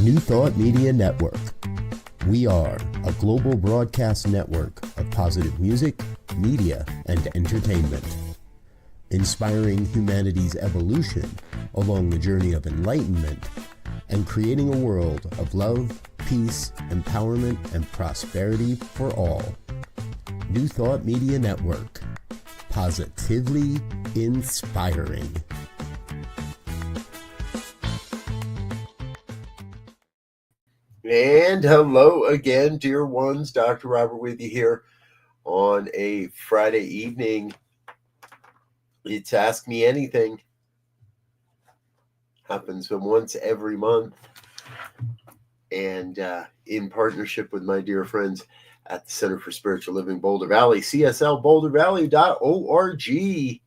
New Thought Media Network. We are a global broadcast network of positive music, media, and entertainment, inspiring humanity's evolution along the journey of enlightenment and creating a world of love, peace, empowerment, and prosperity for all. New Thought Media Network. Positively inspiring. And hello again, dear ones. Dr. Robert with you here on a Friday evening. It's Ask Me Anything. Happens once every month. And in partnership with my dear friends at the Center for Spiritual Living Boulder Valley, cslbouldervalley.org.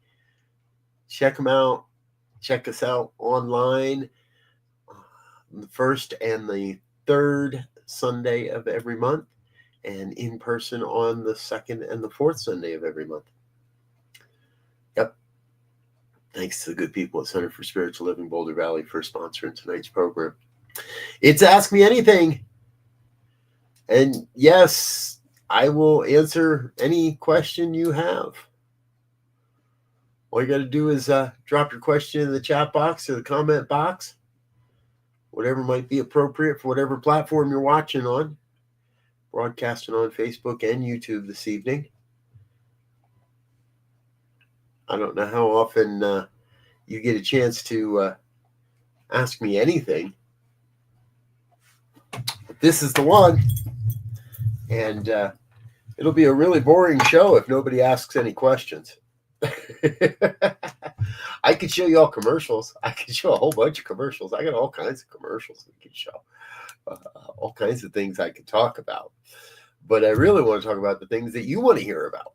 Check them out. Check us out online. The first and the third Sunday of every month, and in person on the second and the fourth Sunday of every month. Yep. Thanks to the good people at Center for Spiritual Living Boulder Valley for sponsoring tonight's program. It's Ask Me Anything. And yes, I will answer any question you have. All you got to do is drop your question in the chat box or the comment box. Whatever might be appropriate for whatever platform you're watching on. Broadcasting on Facebook and YouTube this evening. I don't know how often you get a chance to ask me anything. But this is the one. And it'll be a really boring show if nobody asks any questions. I could show you all commercials. I could show a whole bunch of commercials. I got all kinds of commercials we could show. All kinds of things I could talk about. But I really want to talk about the things that you want to hear about.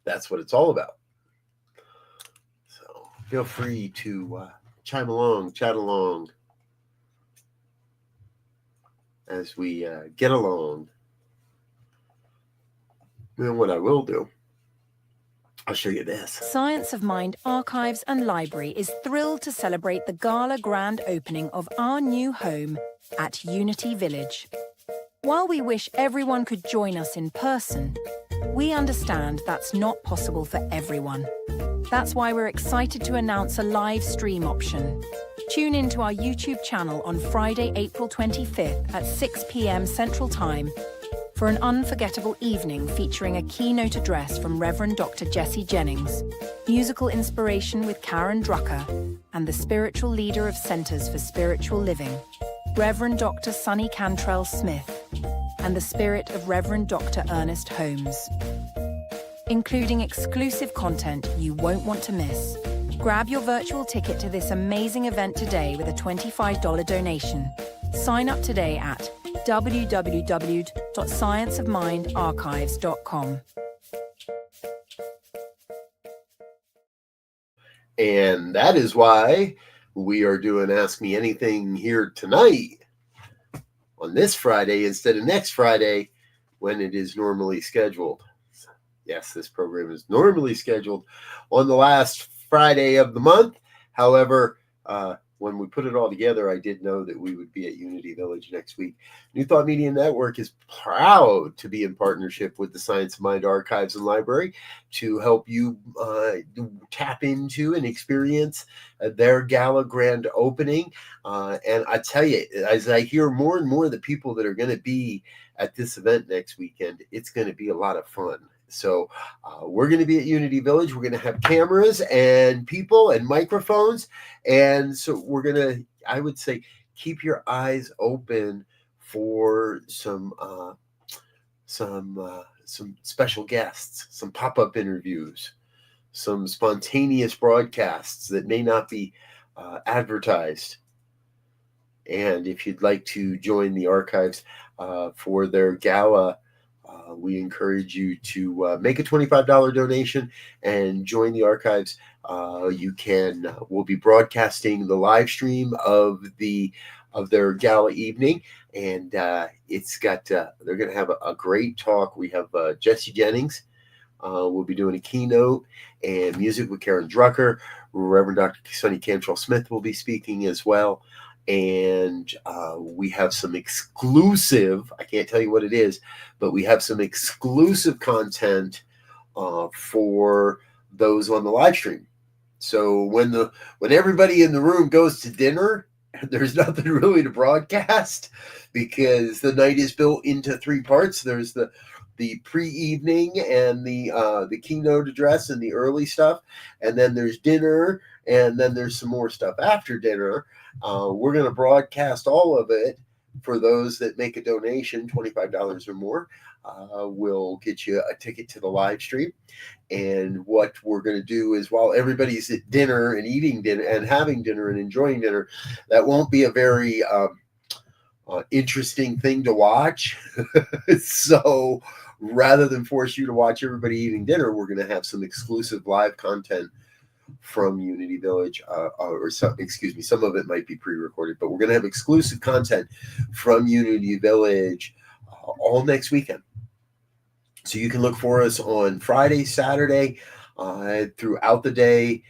That's what it's all about. So feel free to chime along, chat along as we get along. And what I will do, I'll show you this. Science of Mind Archives and Library is thrilled to celebrate the gala grand opening of our new home at Unity Village. While we wish everyone could join us in person, we understand that's not possible for everyone. That's why we're excited to announce a live stream option. Tune in to our YouTube channel on Friday, April 25th at 6 p.m. Central Time for an unforgettable evening featuring a keynote address from Reverend Dr. Jesse Jennings, musical inspiration with Karen Drucker, and the spiritual leader of Centers for Spiritual Living, Reverend Dr. Sonny Cantrell Smith, and the spirit of Reverend Dr. Ernest Holmes. Including exclusive content you won't want to miss. Grab your virtual ticket to this amazing event today with a $25 donation. Sign up today at www.scienceofmindarchives.com. And that is why we are doing Ask Me Anything here tonight on this Friday instead of next Friday when it is normally scheduled. Yes, this program is normally scheduled on the last Friday of the month. However, when we put it all together, I did know that we would be at Unity Village next week. New Thought Media Network is proud to be in partnership with the Science of Mind Archives and Library to help you tap into and experience their gala grand opening. And I tell you, as I hear more and more of the people that are going to be at this event next weekend, it's going to be a lot of fun. So we're going to be at Unity Village. We're going to have cameras and people and microphones. And so we're going to, I would say, keep your eyes open for some special guests, some pop-up interviews, some spontaneous broadcasts that may not be advertised. And if you'd like to join the archives for their gala, we encourage you to make a $25 donation and join the archives. We'll be broadcasting the live stream of their gala evening, and they're going to have a great talk. We have Jesse Jennings. We'll be doing a keynote and music with Karen Drucker. Reverend Dr. Sonny Cantrell Smith will be speaking as well. And we have some exclusive, I can't tell you what it is, but we have some exclusive content for those on the live stream. So when everybody in the room goes to dinner, there's nothing really to broadcast because the night is built into 3 parts. There's the pre-evening and the keynote address and the early stuff, and then there's dinner, and then there's some more stuff after dinner. We're going to broadcast all of it for those that make a donation, $25 or more. We'll get you a ticket to the live stream. And what we're going to do is, while everybody's at dinner and eating dinner and having dinner and enjoying dinner, that won't be a very interesting thing to watch. So rather than force you to watch everybody eating dinner, we're going to have some exclusive live content from Unity Village, some of it might be pre-recorded, but we're going to have exclusive content from Unity Village all next weekend. So you can look for us on Friday, Saturday, throughout the day,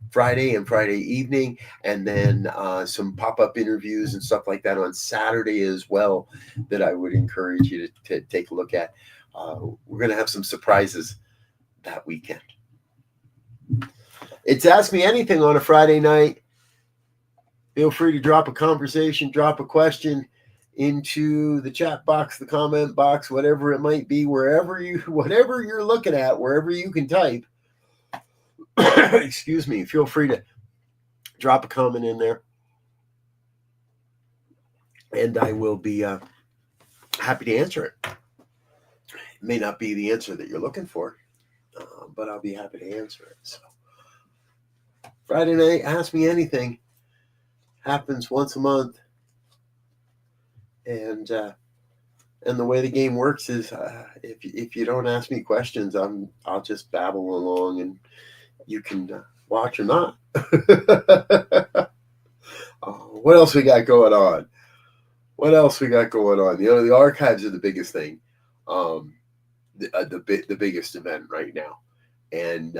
Friday and Friday evening, and then some pop-up interviews and stuff like that on Saturday as well that I would encourage you to take a look at. We're going to have some surprises that weekend. It's Ask Me Anything on a Friday night. Feel free to drop a conversation, drop a question into the chat box, the comment box, whatever it might be, whatever you're looking at, wherever you can type. Excuse me. Feel free to drop a comment in there, and I will be happy to answer it. It may not be the answer that you're looking for, but I'll be happy to answer it. So Friday night, Ask Me Anything happens once a month, and the way the game works is if you don't ask me questions, I'll just babble along, and you can watch or not. What else we got going on? The archives are the biggest thing, the biggest event right now, and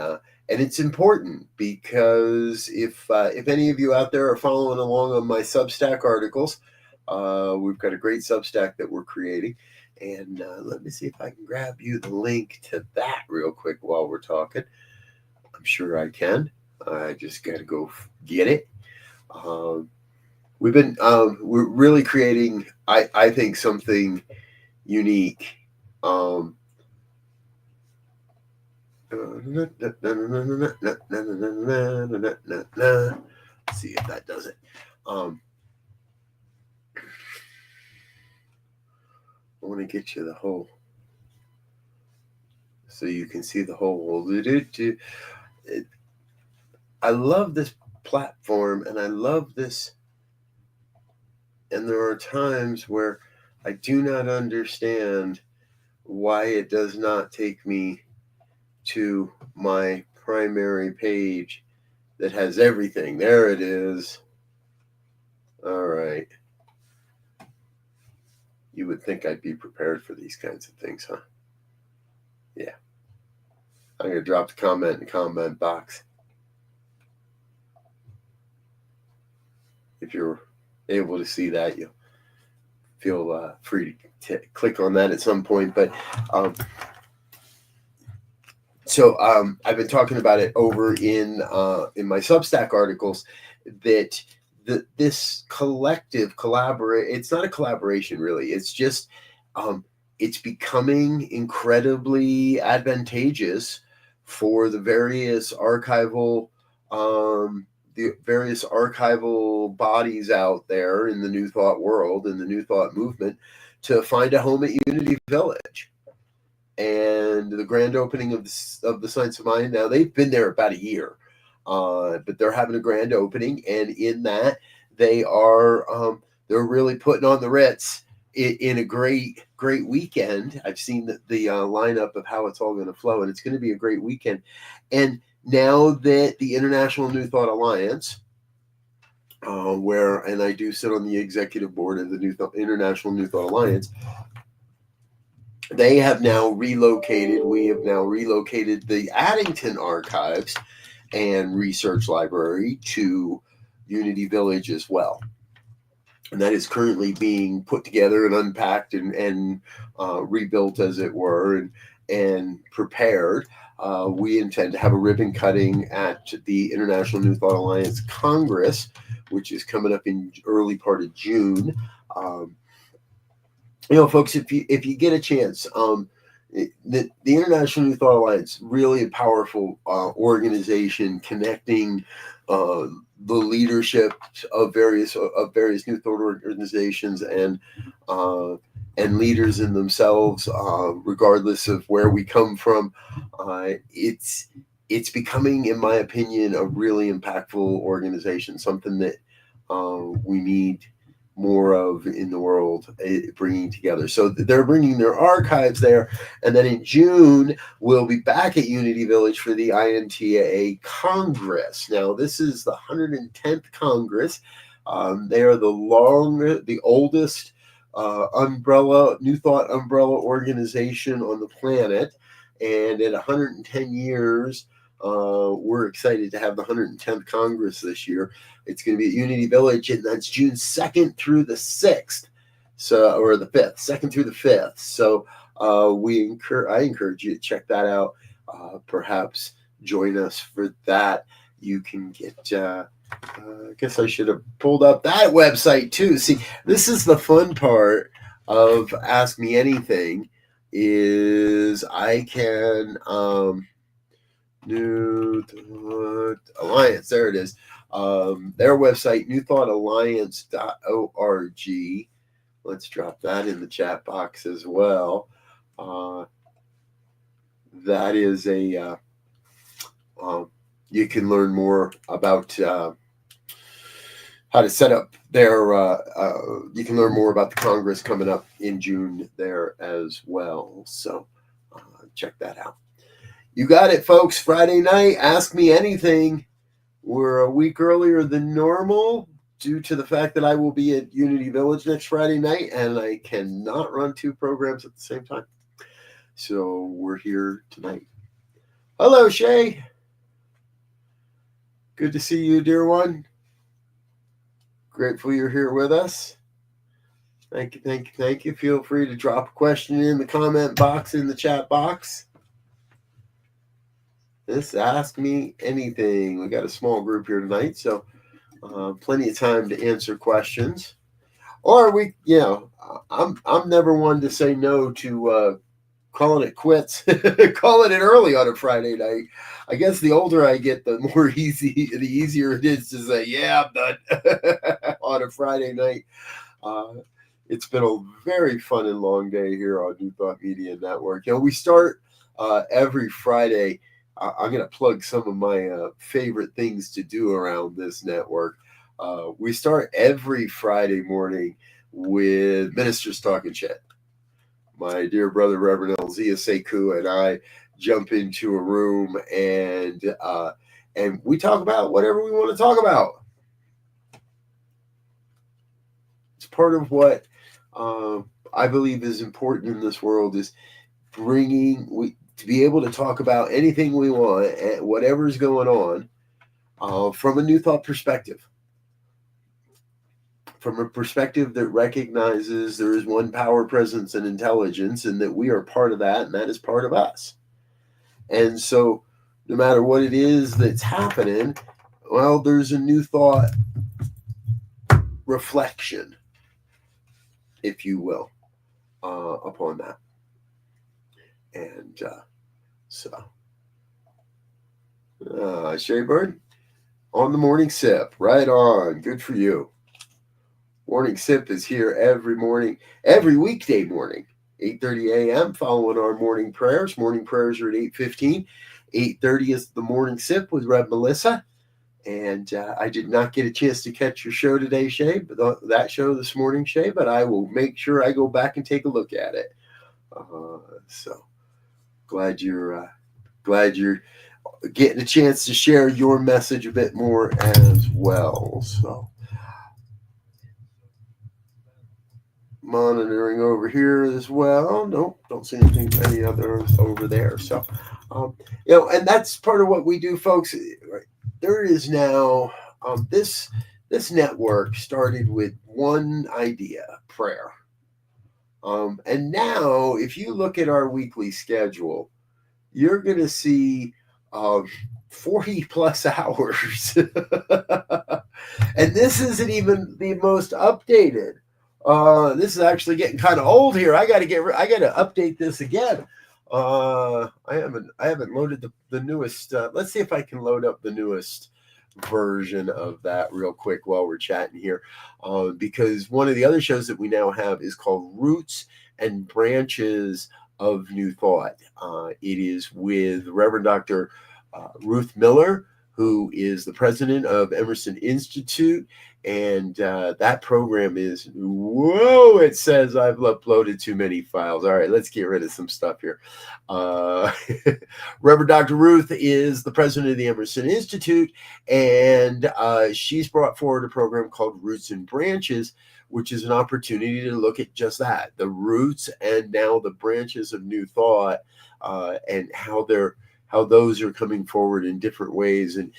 it's important because if any of you out there are following along on my Substack articles, we've got a great Substack that we're creating, and let me see if I can grab you the link to that real quick while we're talking. I'm sure I can. I just got to go get it. We're really creating, I think, something unique. Let's see if that does it. I want to get you the whole, so you can see the whole. I love this platform, and I love this. And there are times where I do not understand why it does not take me to my primary page that has everything. There it is. All right. You would think I'd be prepared for these kinds of things, huh? Yeah. I'm going to drop the comment in the comment box. If you're able to see that, you'll feel free to click on that at some point. But so I've been talking about it over in my Substack articles that this collective collaborate. It's not a collaboration, really. It's just it's becoming incredibly advantageous for the various archival bodies out there in the New Thought world, in the New Thought movement, to find a home at Unity Village. And the grand opening of the Science of Mind, now they've been there about a year, but they're having a grand opening, and in that they are they're really putting on the Ritz in a great weekend. I've seen the lineup of how it's all going to flow, and it's going to be a great weekend. And now that the International New Thought Alliance, and I do sit on the executive board of the International New Thought Alliance, they have now relocated. We have now relocated the Addington Archives and Research Library to Unity Village as well. and that is currently being put together and unpacked and rebuilt, as it were, and prepared. We intend to have a ribbon cutting at the International New Thought Alliance Congress, which is coming up in early part of June. Folks, if you get a chance, the International New Thought Alliance, really a powerful organization connecting the leadership of various New Thought organizations and leaders in themselves, regardless of where we come from. It's becoming, in my opinion, a really impactful organization, something that we need more of in the world, bringing together. So they're bringing their archives there, and then in June we'll be back at Unity Village for the INTAA Congress. Now this is the 110th Congress. They are the oldest New Thought umbrella organization on the planet, and at 110 years, we're excited to have the 110th Congress this year. It's going to be at Unity Village, and that's June 2nd through the 6th, or the 5th, 2nd through the 5th. So I encourage you to check that out. Perhaps join us for that. You can get. I guess I should have pulled up that website too. See, this is the fun part of Ask Me Anything, is I can. New Thought Alliance, there it is. Their website, newthoughtalliance.org. Let's drop that in the chat box as well. That is you can learn more about how to set up their, you can learn more about the Congress coming up in June there as well. So check that out. You got it, folks. Friday night, Ask Me Anything. We're a week earlier than normal due to the fact that I will be at Unity Village next Friday night, and I cannot run two programs at the same time. So we're here tonight. Hello, Shay. Good to see you, dear one. Grateful you're here with us. Thank you, thank you, thank you. Feel free to drop a question in the comment box, in the chat box. This Ask Me Anything. We got a small group here tonight, so plenty of time to answer questions. Or I'm never one to say no to calling it quits, calling it early on a Friday night. I guess the older I get, the easier it is to say, yeah, I'm done on a Friday night. It's been a very fun and long day here on New Thought Media Network. We start every Friday. I'm going to plug some of my favorite things to do around this network. We start every Friday morning with Ministers Talking Shit. My dear brother, Reverend Elzia Sekou, and I jump into a room and we talk about whatever we want to talk about. It's part of what I believe is important in this world, is to be able to talk about anything we want and whatever's going on from a New Thought perspective. From a perspective that recognizes there is one power, presence, and intelligence, and that we are part of that, and that is part of us. And so no matter what it is that's happening, well, there's a New Thought reflection, if you will, upon that. And Shaybird, on the morning sip, right on. Good for you. Morning sip is here every morning, every weekday morning, 8:30 a.m. following our morning prayers. Morning prayers are at 8:15. 8:30 is the morning sip with Rev Melissa. And I did not get a chance to catch your show today, Shay, but that show this morning, Shay, but I will make sure I go back and take a look at it. So glad you're getting a chance to share your message a bit more as well. So monitoring over here as well. Nope, don't see any others over there. So and that's part of what we do, folks. There is now this network started with one idea: prayer. And now, if you look at our weekly schedule, you're going to see 40 plus hours. And this isn't even the most updated. This is actually getting kind of old here. I got to update this again. I haven't loaded the newest. Let's see if I can load up the newest version of that real quick while we're chatting here, because one of the other shows that we now have is called Roots and Branches of New Thought. It is with Reverend Dr. Ruth Miller, who is the president of Emerson Institute. And that program is, whoa, it says I've uploaded too many files. All right, let's get rid of some stuff here. Reverend Dr. Ruth is the president of the Emerson Institute, and she's brought forward a program called Roots and Branches, which is an opportunity to look at just that, the roots and now the branches of new thought, and how those are coming forward in different ways. And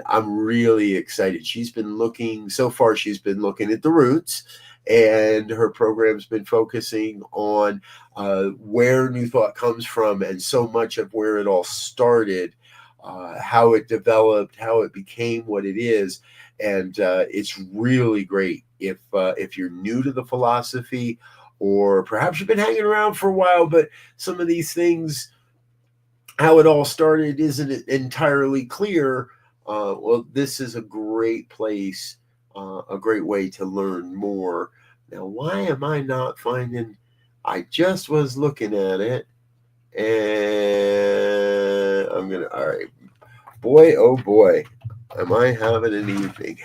I'm really excited. She's been looking at the roots, and her program's been focusing on where new thought comes from, and so much of where it all started, how it developed, how it became what it is. And it's really great if you're new to the philosophy, or perhaps you've been hanging around for a while, but some of these things, how it all started, isn't entirely clear. Well, this is a great place, a great way to learn more. Now, why am I not finding? I just was looking at it, and all right, boy, oh boy, am I having an evening.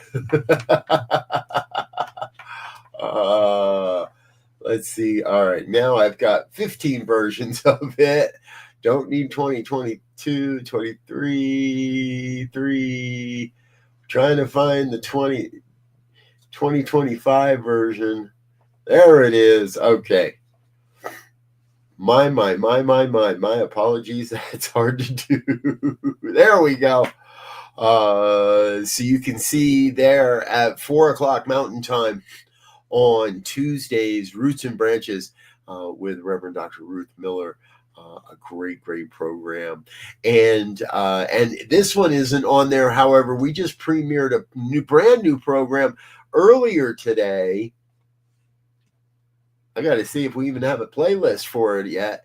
Let's see. All right, now I've got 15 versions of it. Don't need 2022, 23, 3. Trying to find the 2025 version. There it is. Okay. My apologies. That's hard to do. There we go. So you can see there at 4:00 Mountain Time on Tuesdays, Roots and Branches with Reverend Dr. Ruth Miller. A great program. And this one isn't on there. However, we just premiered a brand new program earlier today. I got to see if we even have a playlist for it yet.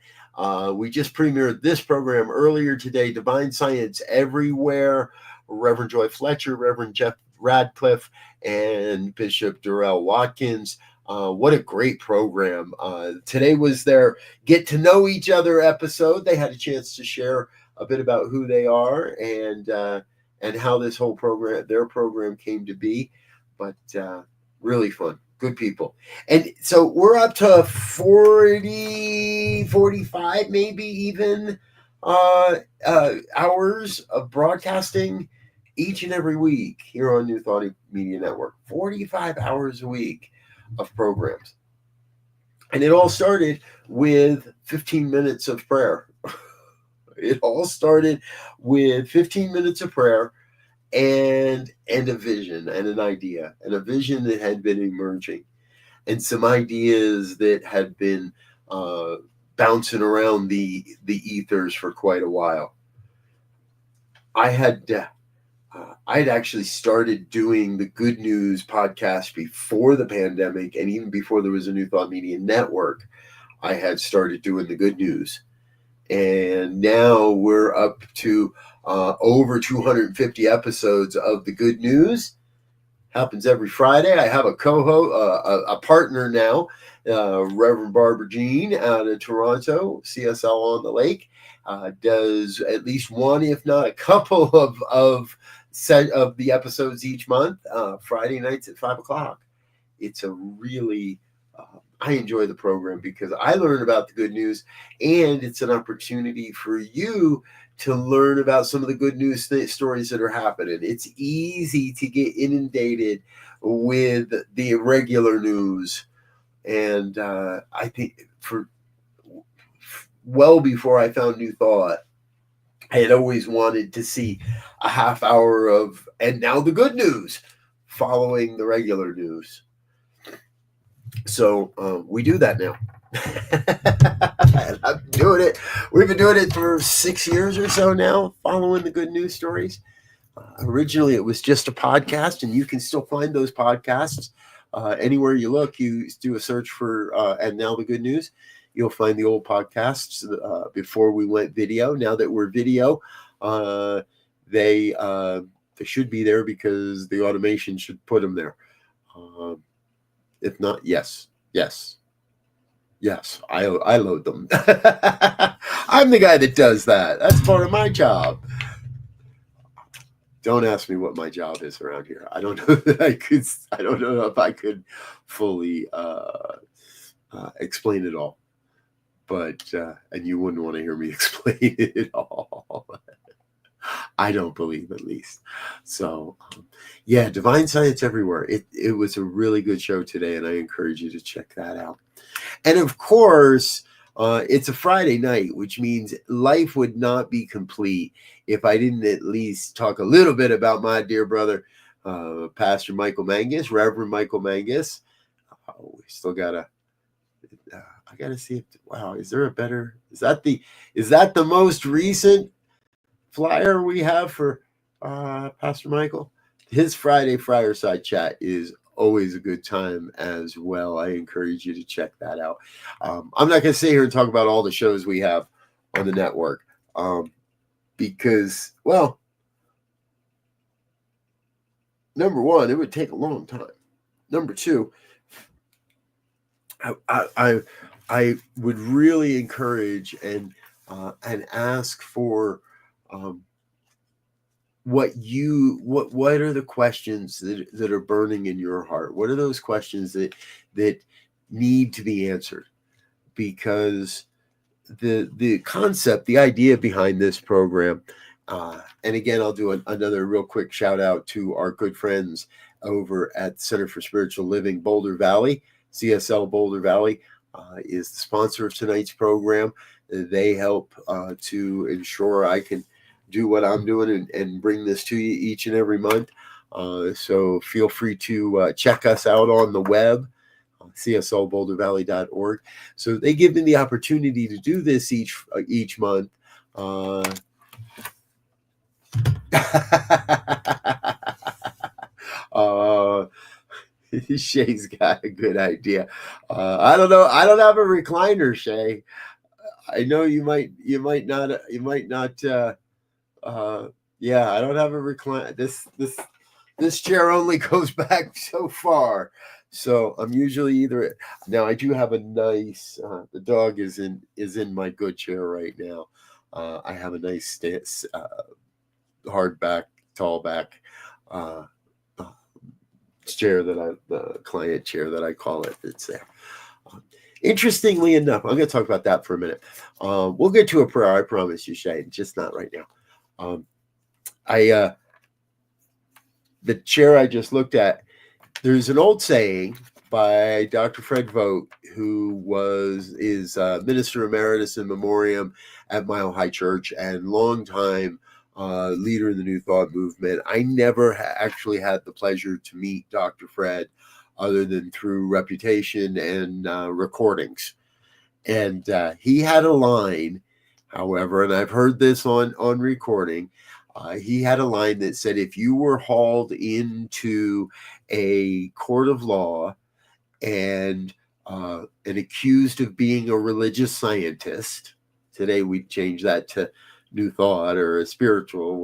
We just premiered this program earlier today, Divine Science Everywhere. Reverend Joy Fletcher, Reverend Jeff Radcliffe, and Bishop Durrell Watkins. What a great program. Today was their Get to Know Each Other episode. They had a chance to share a bit about who they are and how this whole their program came to be. But really fun. Good people. And so we're up to 40, 45, maybe even hours of broadcasting each and every week here on New Thought Media Network. 45 hours a week of programs. And it all started with 15 minutes of prayer. It all started with 15 minutes of prayer and a vision and an idea, and a vision that had been emerging, and some ideas that had been bouncing around the ethers for quite a while. I'd actually started doing the Good News podcast before the pandemic, and even before there was a New Thought Media Network. I had started doing the Good News, and now we're up to over 250 episodes of the Good News. Happens every Friday. I have a co-host, a partner now, Reverend Barbara Jean out of Toronto, CSL on the Lake. Does at least one, if not a couple of set of the episodes each month, Friday nights at 5:00. It's a really, I enjoy the program because I learn about the good news, and it's an opportunity for you to learn about some of the good news stories that are happening. It's easy to get inundated with the irregular news. And I think well before I found New Thought, I had always wanted to see a half hour of, and now the good news, following the regular news. So we do that now. And I'm doing it. We've been doing it for 6 years or so now, following the good news stories. Originally, it was just a podcast, and you can still find those podcasts anywhere you look. You do a search for "And Now the Good News." You'll find the old podcasts before we went video. Now that we're video, they should be there because the automation should put them there. If not, yes, I load them. I'm the guy that does that. That's part of my job. Don't ask me what my job is around here. I don't know that I could. I don't know if I could fully explain it all. But and you wouldn't want to hear me explain it all. I don't believe, at least. So, yeah, Divine Science Everywhere. It was a really good show today, and I encourage you to check that out. And of course, it's a Friday night, which means life would not be complete if I didn't at least talk a little bit about my dear brother, Pastor Michael Mangus, Reverend Michael Mangus. Oh, we still gotta. I gotta see if. Wow, is there a better? Is that the most recent flyer we have for Pastor Michael? His Friday Fireside Chat is always a good time as well. I encourage you to check that out. I'm not going to sit here and talk about all the shows we have on the network because, well, number one, it would take a long time. Number two, I would really encourage and ask for what are the questions that are burning in your heart? What are those questions that need to be answered? Because the concept, the idea behind this program, and again, I'll do another real quick shout out to our good friends over at Center for Spiritual Living Boulder Valley. CSL Boulder Valley is the sponsor of tonight's program. They help to ensure I can do what I'm doing and bring this to you each and every month. So feel free to check us out on the web, cslbouldervalley.org. So they give me the opportunity to do this each month. Shay's got a good idea. I don't know. I don't have a recliner, Shay. I know you might not. Yeah, I don't have a recliner. This chair only goes back so far. So I'm usually either now. I do have a nice. The dog is in my good chair right now. I have a nice stance, hard back, tall back chair the client chair that I call it. It's there. Interestingly enough, I'm going to talk about that for a minute. We'll get to a prayer, I promise you, Shay, just not right now. The chair I just looked at, there's an old saying by Dr. Fred Vogt, who is Minister Emeritus in Memoriam at Mile High Church and longtime leader in the New Thought movement. I never actually had the pleasure to meet Dr. Fred other than through reputation and recordings. And he had a line, however, and I've heard this on recording, he had a line that said, if you were hauled into a court of law and accused of being a religious scientist, today we change that to New Thought or a spiritual,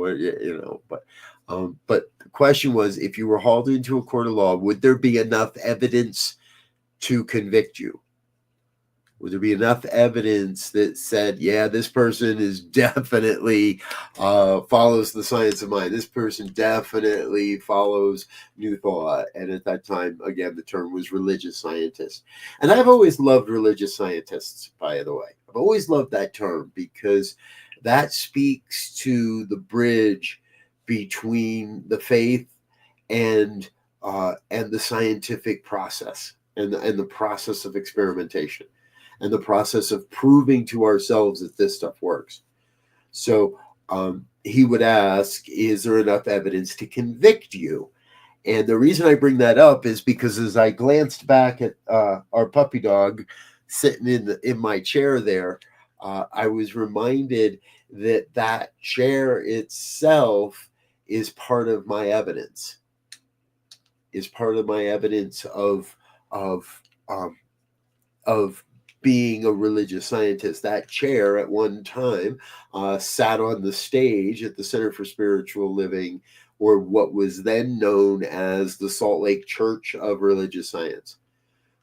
but the question was, if you were hauled into a court of law, would there be enough evidence to convict you? Would there be enough evidence that said, yeah, this person is definitely follows the science of mind. This person definitely follows New Thought. And at that time, again, the term was religious scientist. And I've always loved religious scientists, by the way. I've always loved that term because that speaks to the bridge between the faith and the scientific process and the process of experimentation and the process of proving to ourselves that this stuff works. So he would ask, is there enough evidence to convict you? And the reason I bring that up is because as I glanced back at our puppy dog sitting in my chair there, I was reminded that chair itself is part of my evidence. Is part of my evidence of of being a religious scientist. That chair at one time sat on the stage at the Center for Spiritual Living, or what was then known as the Salt Lake Church of Religious Science.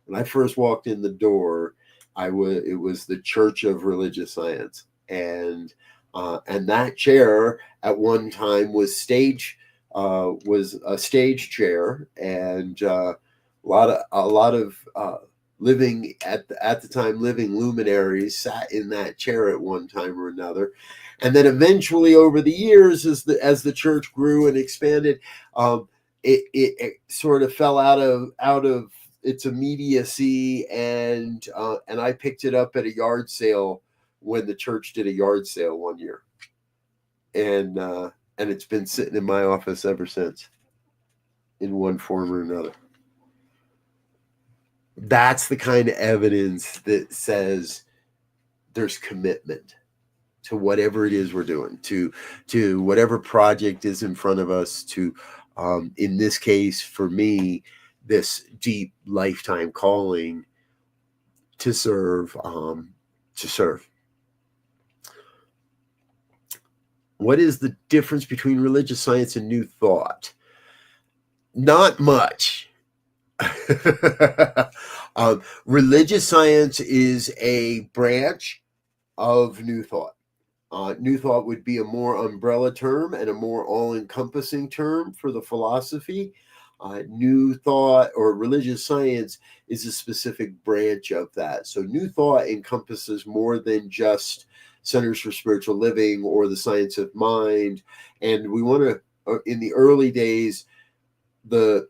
When I first walked in the door, it was the Church of Religious Science, and that chair at one time was a stage chair, and a lot of living at the time living luminaries sat in that chair at one time or another. And then eventually over the years, as the church grew and expanded, it sort of fell out of its immediacy, and I picked it up at a yard sale when the church did a yard sale one year, and it's been sitting in my office ever since, in one form or another. That's the kind of evidence that says there's commitment to whatever it is we're doing, to whatever project is in front of us, to in this case for me, this deep lifetime calling to serve. What is the difference between religious science and New Thought? Not much. Religious science is a branch of New Thought. New Thought would be a more umbrella term and a more all-encompassing term for the philosophy. New Thought or religious science is a specific branch of that. So New Thought encompasses more than just Centers for Spiritual Living or the Science of Mind. And we want to, in the early days, it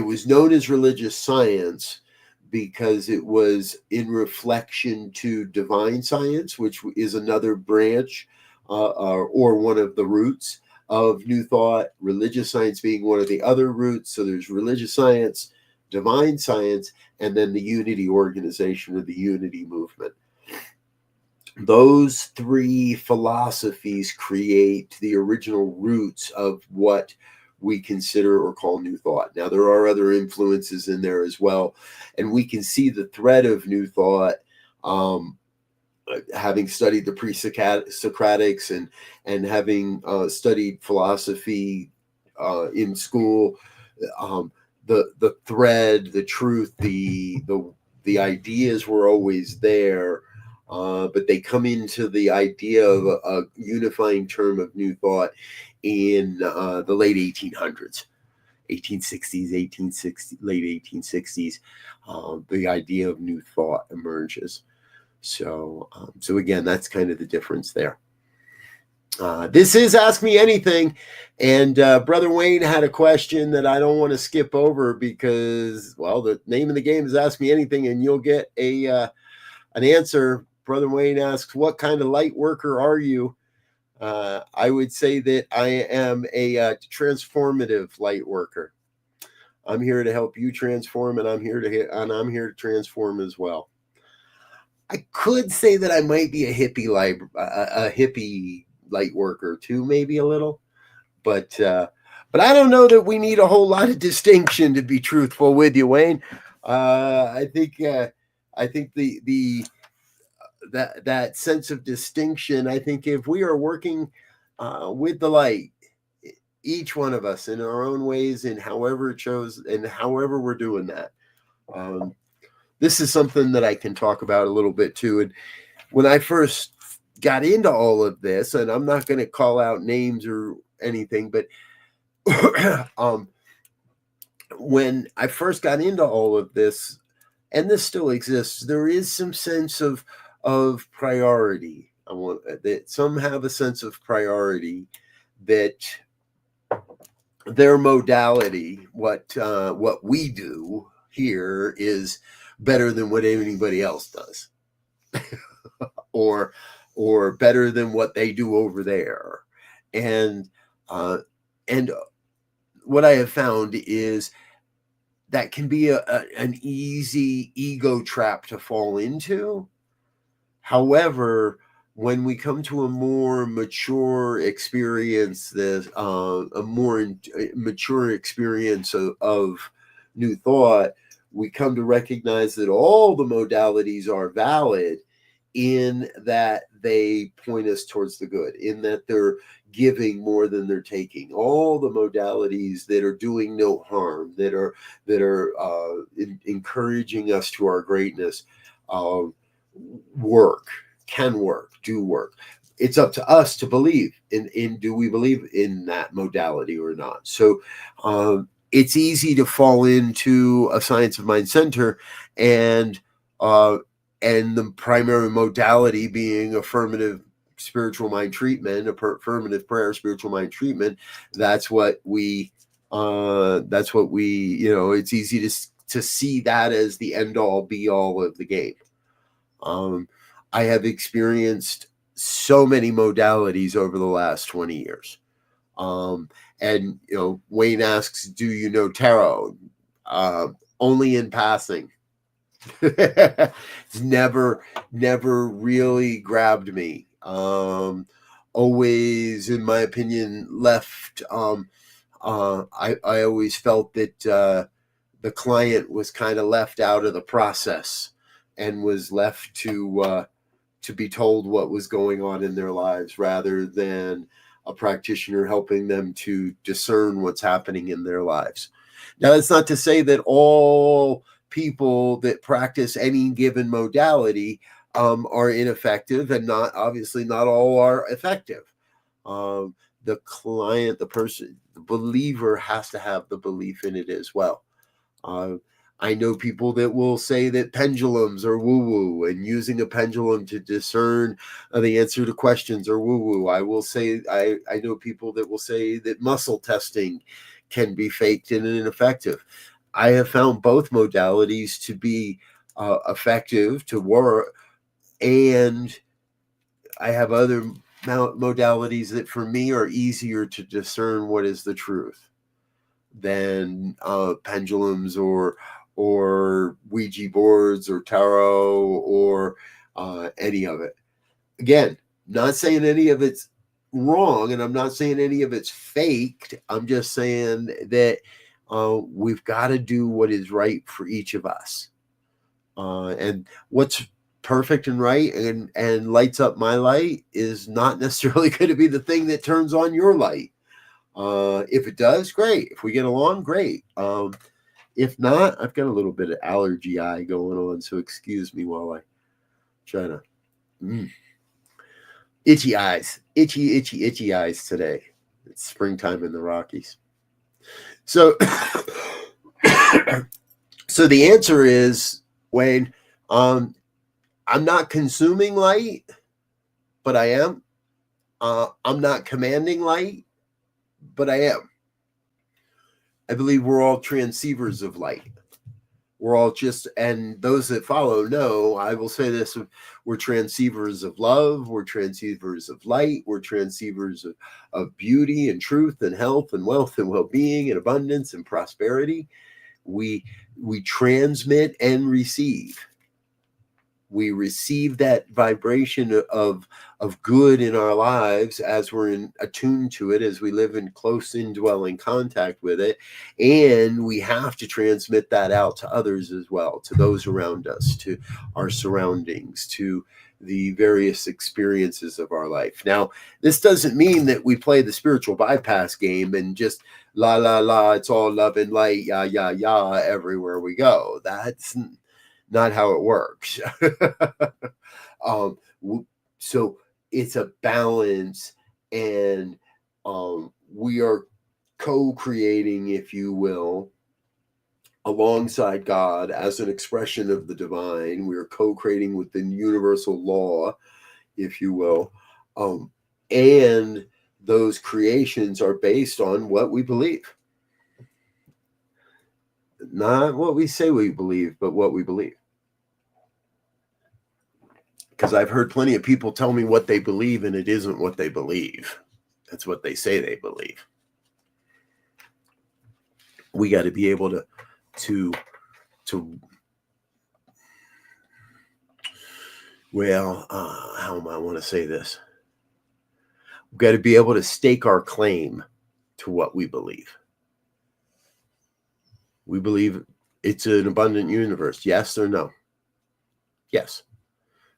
was known as religious science because it was in reflection to divine science, which is another branch or one of the roots of New Thought, religious science being one of the other roots. So there's religious science, divine science, and then the unity organization or the unity movement. Those three philosophies create the original roots of what we consider or call New Thought. Now, there are other influences in there as well, and we can see the thread of New Thought, having studied the pre-Socratics and having studied philosophy in school. The thread, the truth, the ideas were always there, but they come into the idea of a unifying term of New Thought in the late 1800s, 1860s, late 1860s. The idea of New Thought emerges. So again, that's kind of the difference there. This is Ask Me Anything, and Brother Wayne had a question that I don't want to skip over because, well, the name of the game is Ask Me Anything, and you'll get an answer. Brother Wayne asks, what kind of light worker are you? I would say that I am a transformative light worker. I'm here to help you transform, and I'm here to transform as well. I could say that I might be a hippie light worker too, maybe a little, but I don't know that we need a whole lot of distinction, to be truthful with you, Wayne. I think that sense of distinction, I think if we are working with the light, each one of us in our own ways, and however we're doing that, this is something that I can talk about a little bit too. And when I first got into all of this, and I'm not going to call out names or anything, but when I first got into all of this, and this still exists, there is some sense of priority. I want that some have a sense of priority, that their modality, what we do here, is better than what anybody else does, or better than what they do over there, and what I have found is that can be an easy ego trap to fall into. However, when we come to a more mature experience, mature experience of new thought, we come to recognize that all the modalities are valid, in that they point us towards the good, in that they're giving more than they're taking. All the modalities that are doing no harm, that are encouraging us to our greatness, can work, do work. It's up to us to believe in do we believe in that modality or not. So it's easy to fall into a science of mind center, and the primary modality being affirmative spiritual mind treatment, affirmative prayer, spiritual mind treatment. That's what we, it's easy to see that as the end all be all of the game. I have experienced so many modalities over the last 20 years. And, Wayne asks, do you know tarot? Only in passing. It's never really grabbed me. Always, in my opinion, left. I always felt that the client was kind of left out of the process and was left to be told what was going on in their lives, rather than a practitioner helping them to discern what's happening in their lives. Now, that's not to say that all people that practice any given modality are ineffective, and not all are effective. The client, the person, the believer has to have the belief in it as well. I know people that will say that pendulums are woo-woo, and using a pendulum to discern the answer to questions are woo-woo. I will say, I know people that will say that muscle testing can be faked and ineffective. I have found both modalities to be effective, to work, and I have other modalities that for me are easier to discern what is the truth than pendulums or Ouija boards or tarot or any of it. Again, not saying any of it's wrong, and I'm not saying any of it's faked. I'm just saying that we've got to do what is right for each of us. And what's perfect and right and lights up my light is not necessarily going to be the thing that turns on your light. If it does, great. If we get along, great. If not, I've got a little bit of allergy eye going on, so excuse me while I try to itchy eyes today. It's springtime in the Rockies. So so the answer is, Wayne, I'm not consuming light, but I am. I'm not commanding light, but I am. I believe we're all transceivers of light. We're all and those that follow know, I will say this, we're transceivers of love, we're transceivers of light, we're transceivers of beauty and truth and health and wealth and well-being and abundance and prosperity. We transmit and receive. We receive that vibration of good in our lives as we're attuned to it, as we live in close indwelling contact with it. And we have to transmit that out to others as well, to those around us, to our surroundings, to the various experiences of our life. Now, this doesn't mean that we play the spiritual bypass game and just la, la, la, it's all love and light, ya, ya, ya, everywhere we go. That's not how it works. So it's a balance, and we are co-creating, if you will, alongside God as an expression of the divine. We are co-creating with the universal law, if you will, and those creations are based on what we believe. Not what we say we believe, but what we believe. Because I've heard plenty of people tell me what they believe, and it isn't what they believe. That's what they say they believe. we got to be able to how am I want to say this? We've got to be able to stake our claim to what we believe. We believe it's an abundant universe. Yes or no? Yes.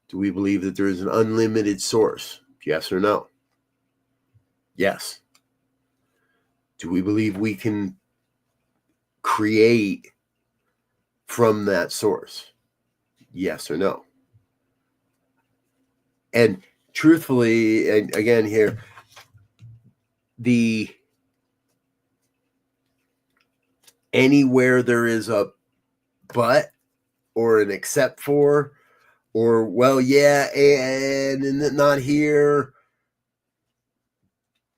Do we believe that there is an unlimited source? Yes or no? Yes. Do we believe we can create from that source? Yes or no? And truthfully, and again here, anywhere there is a but or an except for, or well, yeah, and not here,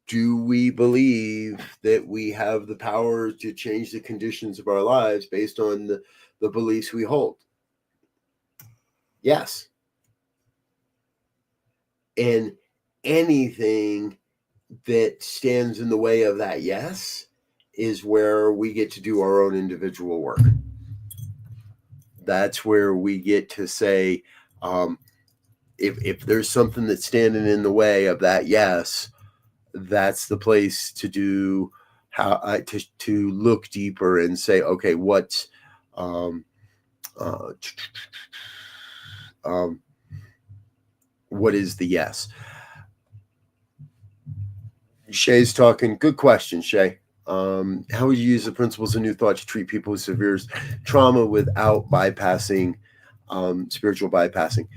do we believe that we have the power to change the conditions of our lives based on the beliefs we hold? Yes. And anything that stands in the way of that yes is where we get to do our own individual work. That's where we get to say, if there's something that's standing in the way of that yes, that's the place to do to look deeper and say, okay, what is the yes? Shay's talking. Good question, Shay. How would you use the principles of New Thought to treat people with severe trauma without bypassing spiritual bypassing?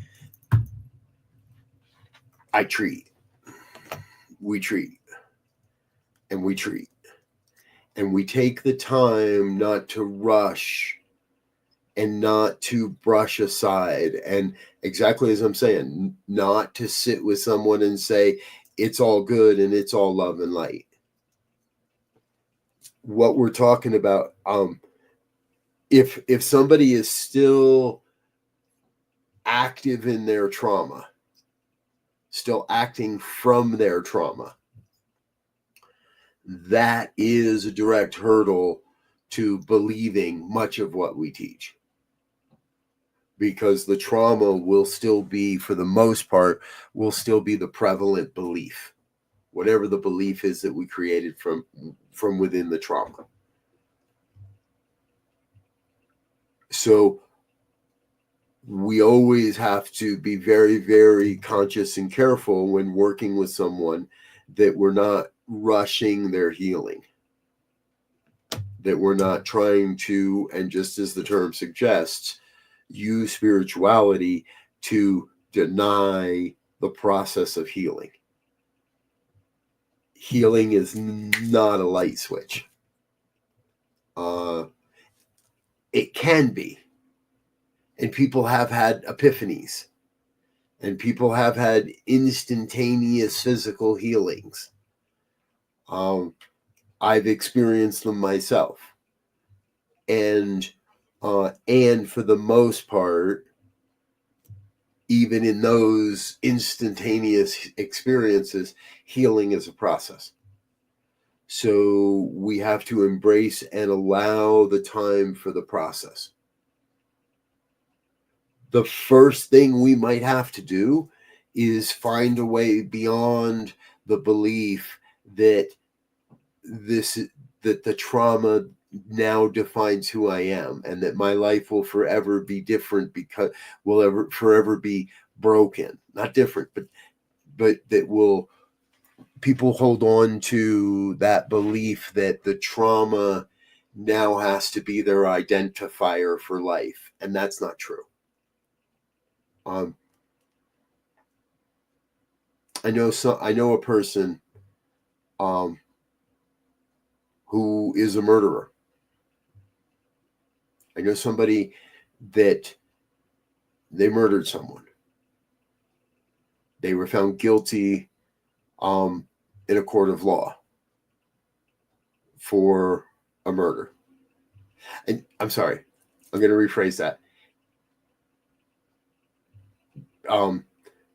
I treat. We treat. And we treat. And we take the time not to rush and not to brush aside. And exactly as I'm saying, not to sit with someone and say, it's all good and it's all love and light. What we're talking about, if somebody is still active in their trauma, still acting from their trauma, that is a direct hurdle to believing much of what we teach. Because the trauma will still be, for the most part, will still be the prevalent belief. Whatever the belief is that we created from within the trauma. So we always have to be very, very conscious and careful when working with someone that we're not rushing their healing. That we're not trying to, and just as the term suggests, use spirituality to deny the process of healing. Healing is not a light switch. It can be. And people have had epiphanies. And people have had instantaneous physical healings. I've experienced them myself. And for the most part, even in those instantaneous experiences, healing is a process. So we have to embrace and allow the time for the process. The first thing we might have to do is find a way beyond the belief that that the trauma now defines who I am, and that my life will forever be different because will forever be broken. Not different, but that people hold on to that belief that the trauma now has to be their identifier for life, and that's not true. I know a person who is a murderer. I know somebody that they murdered someone. They were found guilty in a court of law for a murder. And I'm sorry, I'm going to rephrase that.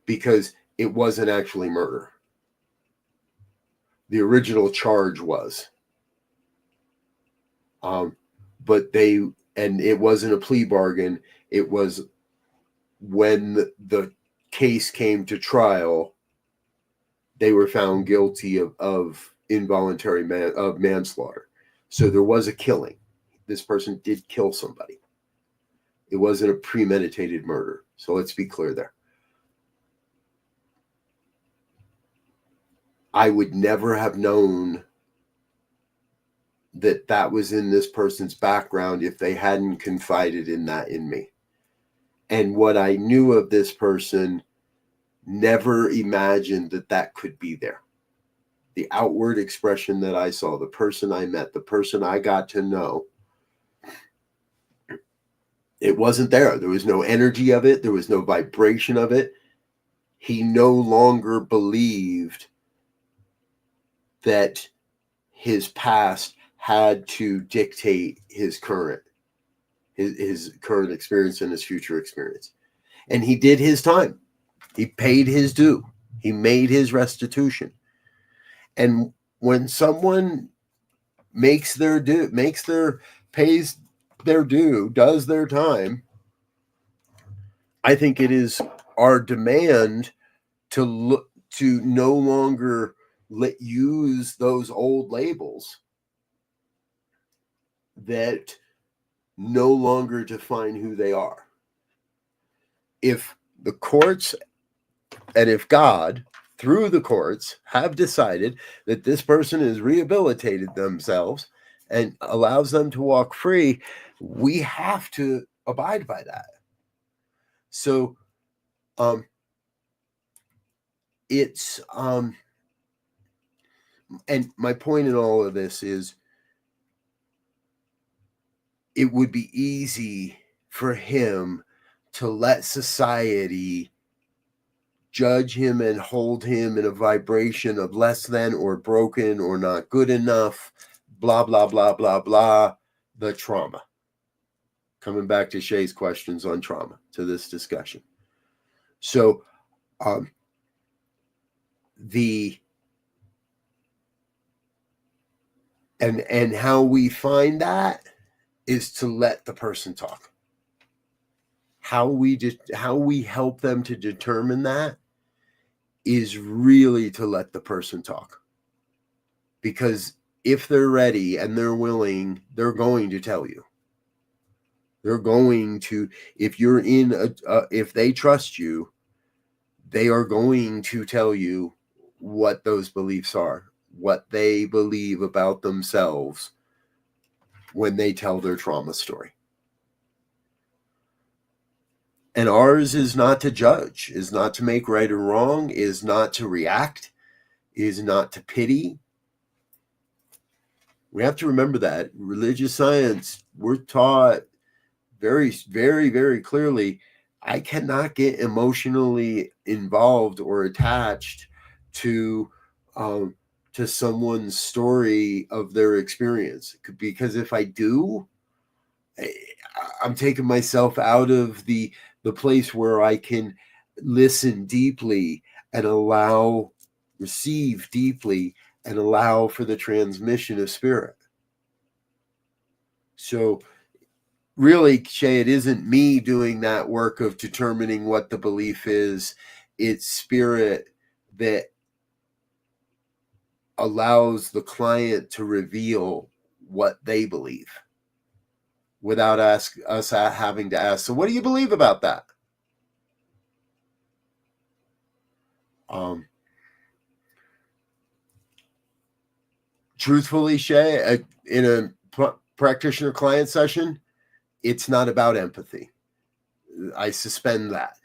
Because it wasn't actually murder. The original charge was. But it wasn't a plea bargain. It was when the case came to trial, they were found guilty of involuntary manslaughter. So there was a killing. This person did kill somebody. It wasn't a premeditated murder. So let's be clear there. I would never have known that was in this person's background if they hadn't confided in that in me. And what I knew of this person, never imagined that could be there. The outward expression that I saw, the person I met, the person I got to know, it wasn't there. There was no energy of it. There was no vibration of it. He no longer believed that his past had to dictate his current experience and his future experience. And he did his time. He paid his due. He made his restitution. And when someone pays their due, does their time, I think it is our demand to no longer use those old labels that no longer define who they are. If the courts and if God, through the courts, have decided that this person has rehabilitated themselves and allows them to walk free, we have to abide by that. So it's and my point in all of this is, it would be easy for him to let society judge him and hold him in a vibration of less than or broken or not good enough, blah, blah, blah, blah, blah, the trauma. Coming back to Shay's questions on trauma to this discussion. So and how we find that is to let the person talk. How we help them to determine that is really to let the person talk. Because if they're ready and they're willing, they're going to tell you. They're going to, if you're if they trust you, they are going to tell you what those beliefs are, what they believe about themselves when they tell their trauma story. And ours is not to judge, is not to make right or wrong, is not to react, is not to pity. We have to remember that. Religious science, we're taught very, very, very clearly, I cannot get emotionally involved or attached to someone's story of their experience. Because if I do, I'm taking myself out of the place where I can listen deeply and receive deeply and allow for the transmission of spirit. So really, Shay, it isn't me doing that work of determining what the belief is. It's spirit that allows the client to reveal what they believe without us having to ask, so what do you believe about that? Truthfully, Shay, in a practitioner client session, it's not about empathy. I suspend that.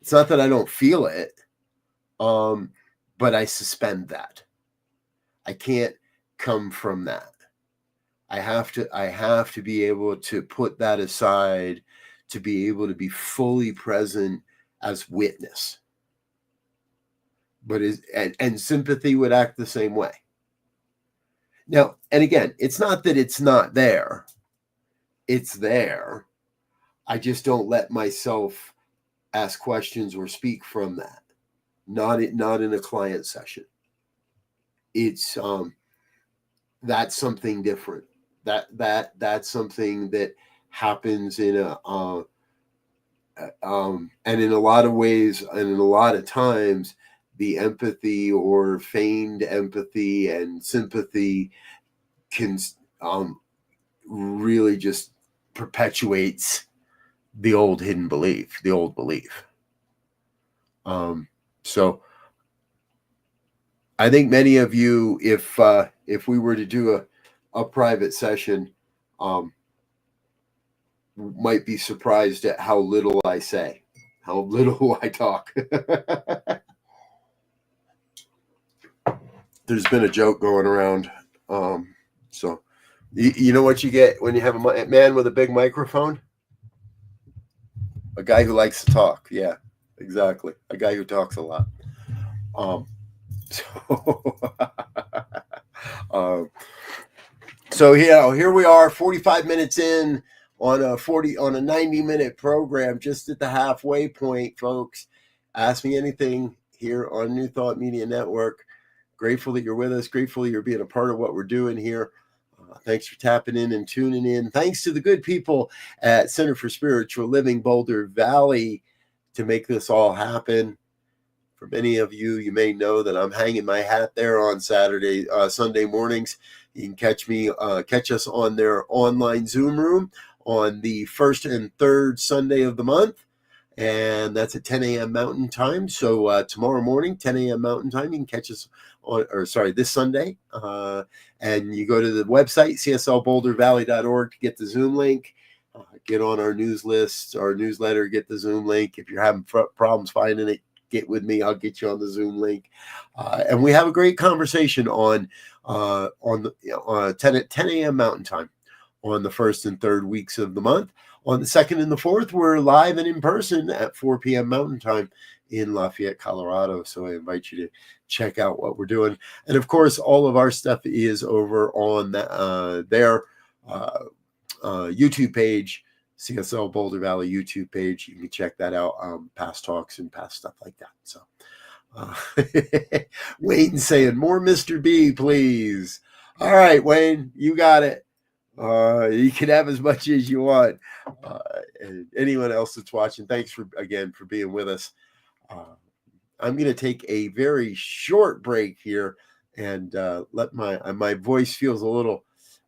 It's not that I don't feel it, but I suspend that. I can't come from that. I have to be able to put that aside to be able to be fully present as witness. But and sympathy would act the same way. Now, and again, it's not that it's not there. It's there. I just don't let myself ask questions or speak from that. Not in a client session. It's that's something different. that's something that happens in a and in a lot of ways and in a lot of times, the empathy or feigned empathy and sympathy can really just perpetuates the old hidden belief, the old belief. So I think many of you, if we were to do a private session, might be surprised at how little I say, how little I talk. There's been a joke going around. So you know what you get when you have a man with a big microphone? A guy who likes to talk. Yeah, exactly. A guy who talks a lot. So here we are, 45 minutes in on a 90-minute program, just at the halfway point, folks. Ask me anything here on New Thought Media Network. Grateful that you're with us. Grateful you're being a part of what we're doing here. Thanks for tapping in and tuning in. Thanks to the good people at Center for Spiritual Living Boulder Valley to make this all happen. For many of you, you may know that I'm hanging my hat there on Sunday mornings. You can catch us on their online Zoom room on the first and third Sunday of the month. And that's at 10 a.m. Mountain Time. So tomorrow morning, 10 a.m. Mountain Time, you can catch us this Sunday. And you go to the website, cslbouldervalley.org, to get the Zoom link. Get on our news list, our newsletter, get the Zoom link. If you're having problems finding it, get with me. I'll get you on the Zoom link. And we have a great conversation on 10 a.m. Mountain Time on the first and third weeks of the month. On the second and the fourth, we're live and in person at 4 p.m. Mountain Time in Lafayette, Colorado. So I invite you to check out what we're doing. And of course, all of our stuff is over on their YouTube page, CSL Boulder Valley YouTube page. You can check that out, past talks and past stuff like that. So Wayne's saying, more Mr. B, please. All right, Wayne, you got it. You can have as much as you want. And anyone else that's watching, thanks for being with us. I'm going to take a very short break here and let my voice feels a little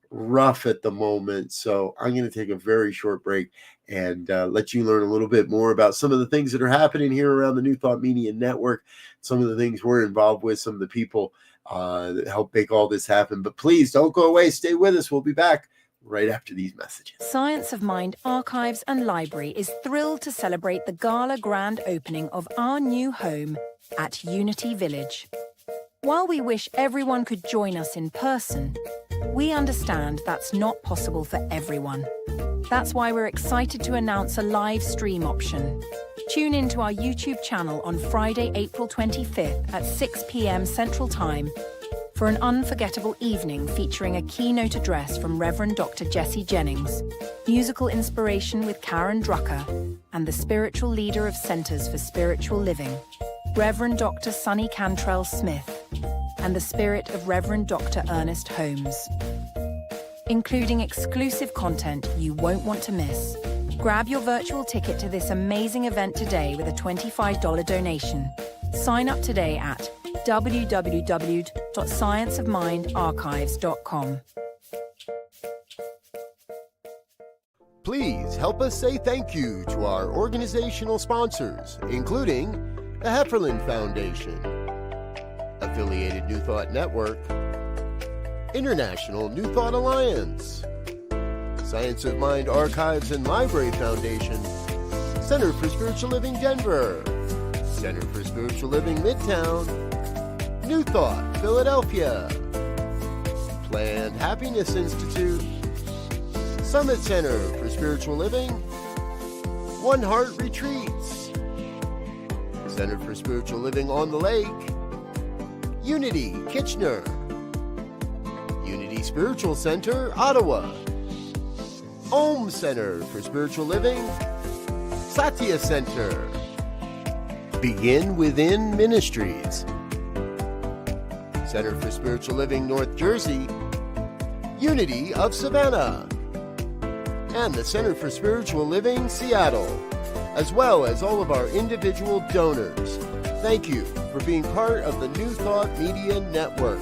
rough at the moment. So I'm going to take a very short break and let you learn a little bit more about some of the things that are happening here around the New Thought Media Network, some of the things we're involved with, some of the people that help make all this happen. But please don't go away. Stay with us. We'll be back right after these messages. Science of Mind Archives and Library is thrilled to celebrate the gala grand opening of our new home at Unity Village. While we wish everyone could join us in person, we understand that's not possible for everyone. That's why we're excited to announce a live stream option. Tune in to our YouTube channel on Friday, April 25th at 6 p.m. Central Time for an unforgettable evening featuring a keynote address from Reverend Dr. Jesse Jennings, musical inspiration with Karen Drucker, and the spiritual leader of Centers for Spiritual Living, Reverend Dr. Sonny Cantrell Smith, and the spirit of Reverend Dr. Ernest Holmes. Including exclusive content you won't want to miss. Grab your virtual ticket to this amazing event today with a $25 donation. Sign up today at www.scienceofmindarchives.com. Please help us say thank you to our organizational sponsors, including the Hefferland Foundation, Affiliated New Thought Network, International New Thought Alliance, Science of Mind Archives and Library Foundation, Center for Spiritual Living Denver, Center for Spiritual Living Midtown, New Thought Philadelphia, Planned Happiness Institute, Summit Center for Spiritual Living, One Heart Retreats, Center for Spiritual Living on the Lake, Unity Kitchener, Unity Spiritual Center, Ottawa, Om Center for Spiritual Living, Satya Center, Begin Within Ministries, Center for Spiritual Living North Jersey, Unity of Savannah, and the Center for Spiritual Living, Seattle, as well as all of our individual donors. Thank you for being part of the New Thought Media Network.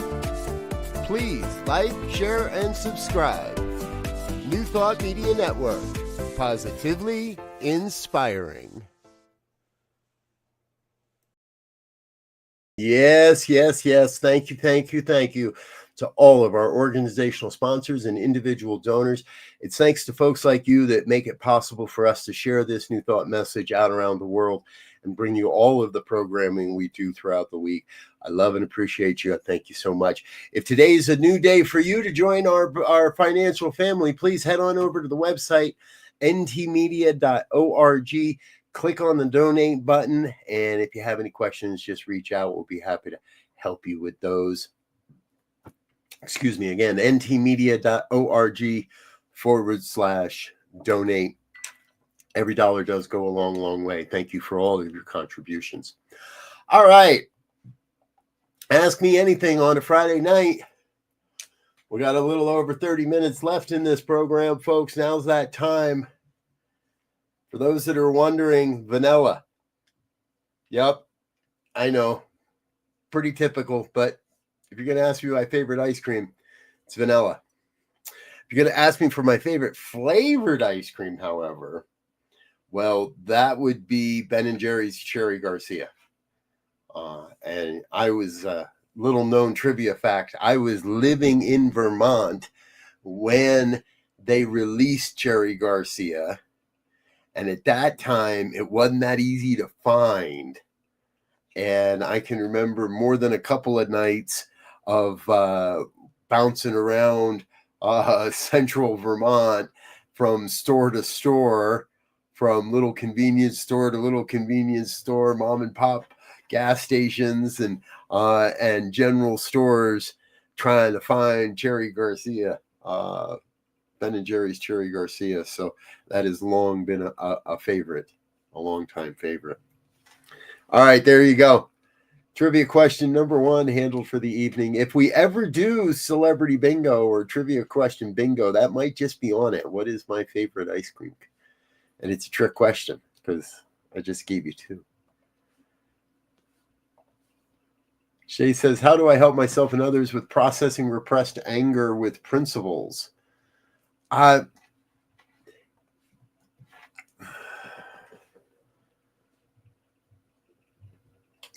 Please like, share, and subscribe. New Thought Media Network, positively inspiring. Yes. Thank you to all of our organizational sponsors and individual donors. It's thanks to folks like you that make it possible for us to share this New Thought message out around the world and bring you all of the programming we do throughout the week. I love and appreciate you. Thank you so much. If today is a new day for you to join our financial family, please head on over to the website, ntmedia.org. Click on the donate button. And if you have any questions, just reach out. We'll be happy to help you with those. Excuse me, again, ntmedia.org/donate. Every dollar does go a long, long way. Thank you for all of your contributions. All right. Ask me anything on a Friday night. We got a little over 30 minutes left in this program, folks. Now's that time. For those that are wondering, vanilla. Yep, I know. Pretty typical, but if you're going to ask me my favorite ice cream, it's vanilla. If you're going to ask me for my favorite flavored ice cream, however, well, that would be Ben & Jerry's Cherry Garcia. And I was, little known trivia fact, I was living in Vermont when they released Cherry Garcia. And at that time, it wasn't that easy to find. And I can remember more than a couple of nights of bouncing around central Vermont from store to store, from little convenience store to little convenience store, mom and pop gas stations and general stores, trying to find Cherry Garcia, Ben & Jerry's Cherry Garcia. So that has long been a favorite, a long time favorite. All right, there you go. Trivia question number one handled for the evening. If we ever do celebrity bingo or trivia question bingo, that might just be on it. What is my favorite ice cream? And it's a trick question because I just gave you two. Shay says, how do I help myself and others with processing repressed anger with principles?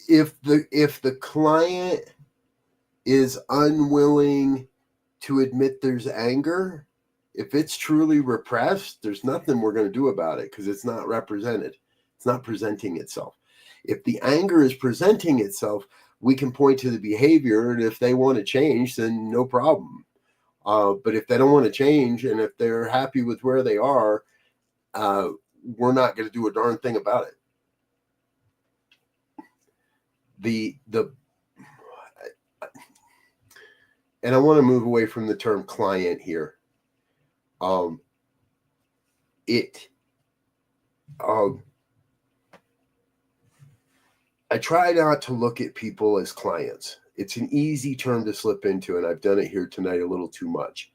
If the client is unwilling to admit there's anger, if it's truly repressed, there's nothing we're going to do about it because it's not represented. It's not presenting itself. If the anger is presenting itself, we can point to the behavior, and if they want to change, then no problem. But if they don't want to change, and if they're happy with where they are, we're not going to do a darn thing about it. And I want to move away from the term client here. I try not to look at people as clients. It's an easy term to slip into, and I've done it here tonight a little too much.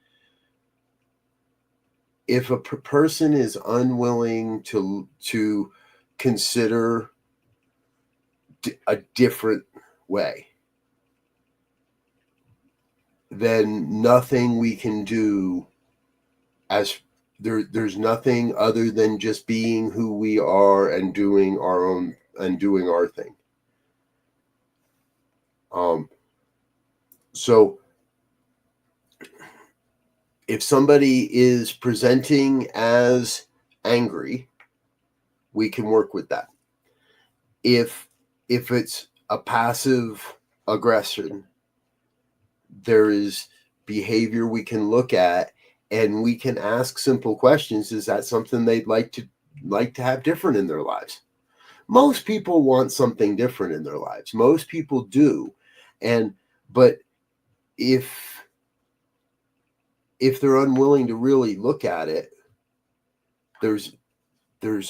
If a person is unwilling to consider a different way, then nothing we can do there's nothing other than just being who we are and doing our thing. So if somebody is presenting as angry, we can work with that. If it's a passive aggression, there is behavior we can look at, and we can ask simple questions. Is that something they'd like to have different in their lives? Most people want something different in their lives. Most people do. But if they're unwilling to really look at it, there's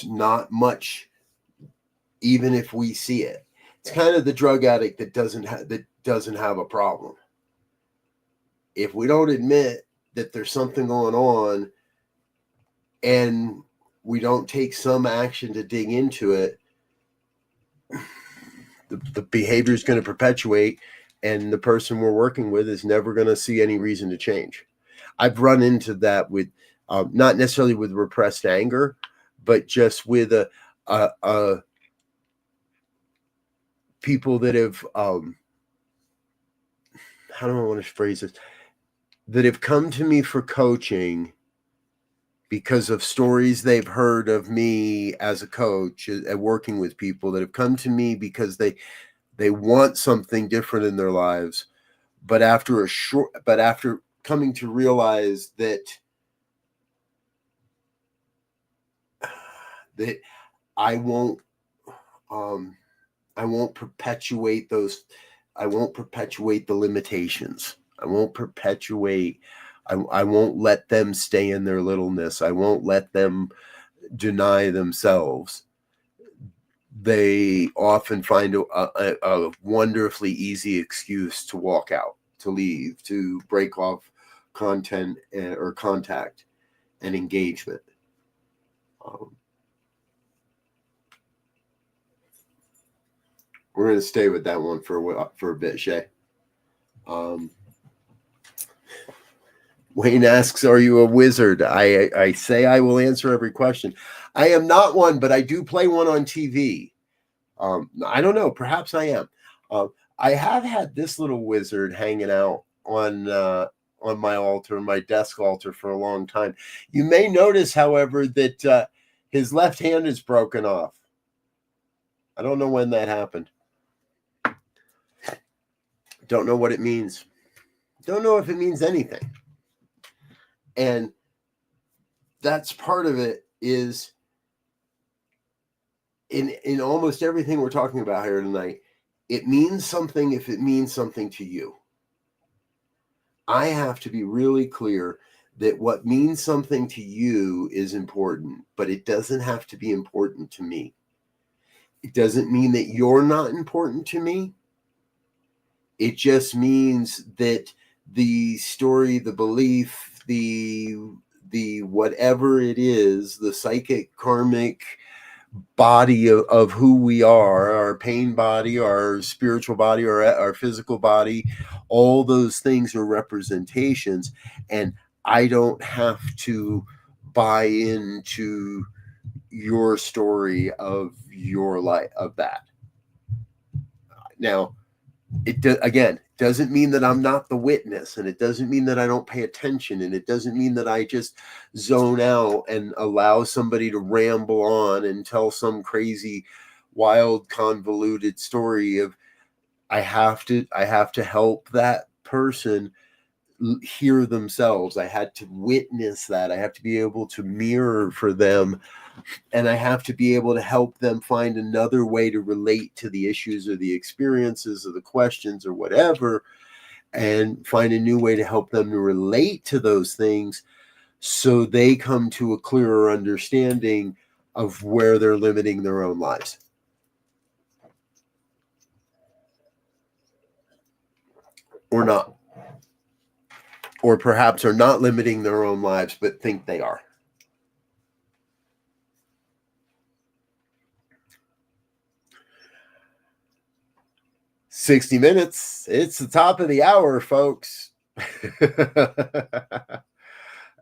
not much, even if we see it. It's kind of the drug addict that doesn't have a problem. If we don't admit that there's something going on and we don't take some action to dig into it, the behavior is going to perpetuate, and the person we're working with is never going to see any reason to change. I've run into that with not necessarily with repressed anger, but just with people that have how do I want to phrase this, that have come to me for coaching because of stories they've heard of me as a coach at working with people, that have come to me because they want something different in their lives, but after coming to realize that I won't perpetuate those. I won't perpetuate the limitations. I won't let them stay in their littleness. I won't let them deny themselves. They often find a wonderfully easy excuse to walk out, to leave, to break off content or contact and engagement. We're going to stay with that one for a bit, Shay. Wayne asks, are you a wizard? I say I will answer every question. I am not one, but I do play one on TV. I don't know. Perhaps I am. I have had this little wizard hanging out on my altar, my desk altar, for a long time. You may notice, however, that his left hand is broken off. I don't know when that happened. Don't know what it means. Don't know if it means anything. And that's part of it, is in almost everything we're talking about here tonight, it means something if it means something to you. I have to be really clear that what means something to you is important, but it doesn't have to be important to me. It doesn't mean that you're not important to me. It just means that the story, the belief, the whatever it is, the psychic, karmic body of who we are, our pain body, our spiritual body, or our physical body, all those things are representations, and I don't have to buy into your story of your life, of that. Now, again, doesn't mean that I'm not the witness, and it doesn't mean that I don't pay attention, and it doesn't mean that I just zone out and allow somebody to ramble on and tell some crazy, wild, convoluted story of I have to help that person hear themselves. I had to witness that. I have to be able to mirror for them, and I have to be able to help them find another way to relate to the issues or the experiences or the questions or whatever, and find a new way to help them to relate to those things so they come to a clearer understanding of where they're limiting their own lives. Or not. Or perhaps are not limiting their own lives, but think they are. "60 minutes. It's the top of the hour, folks."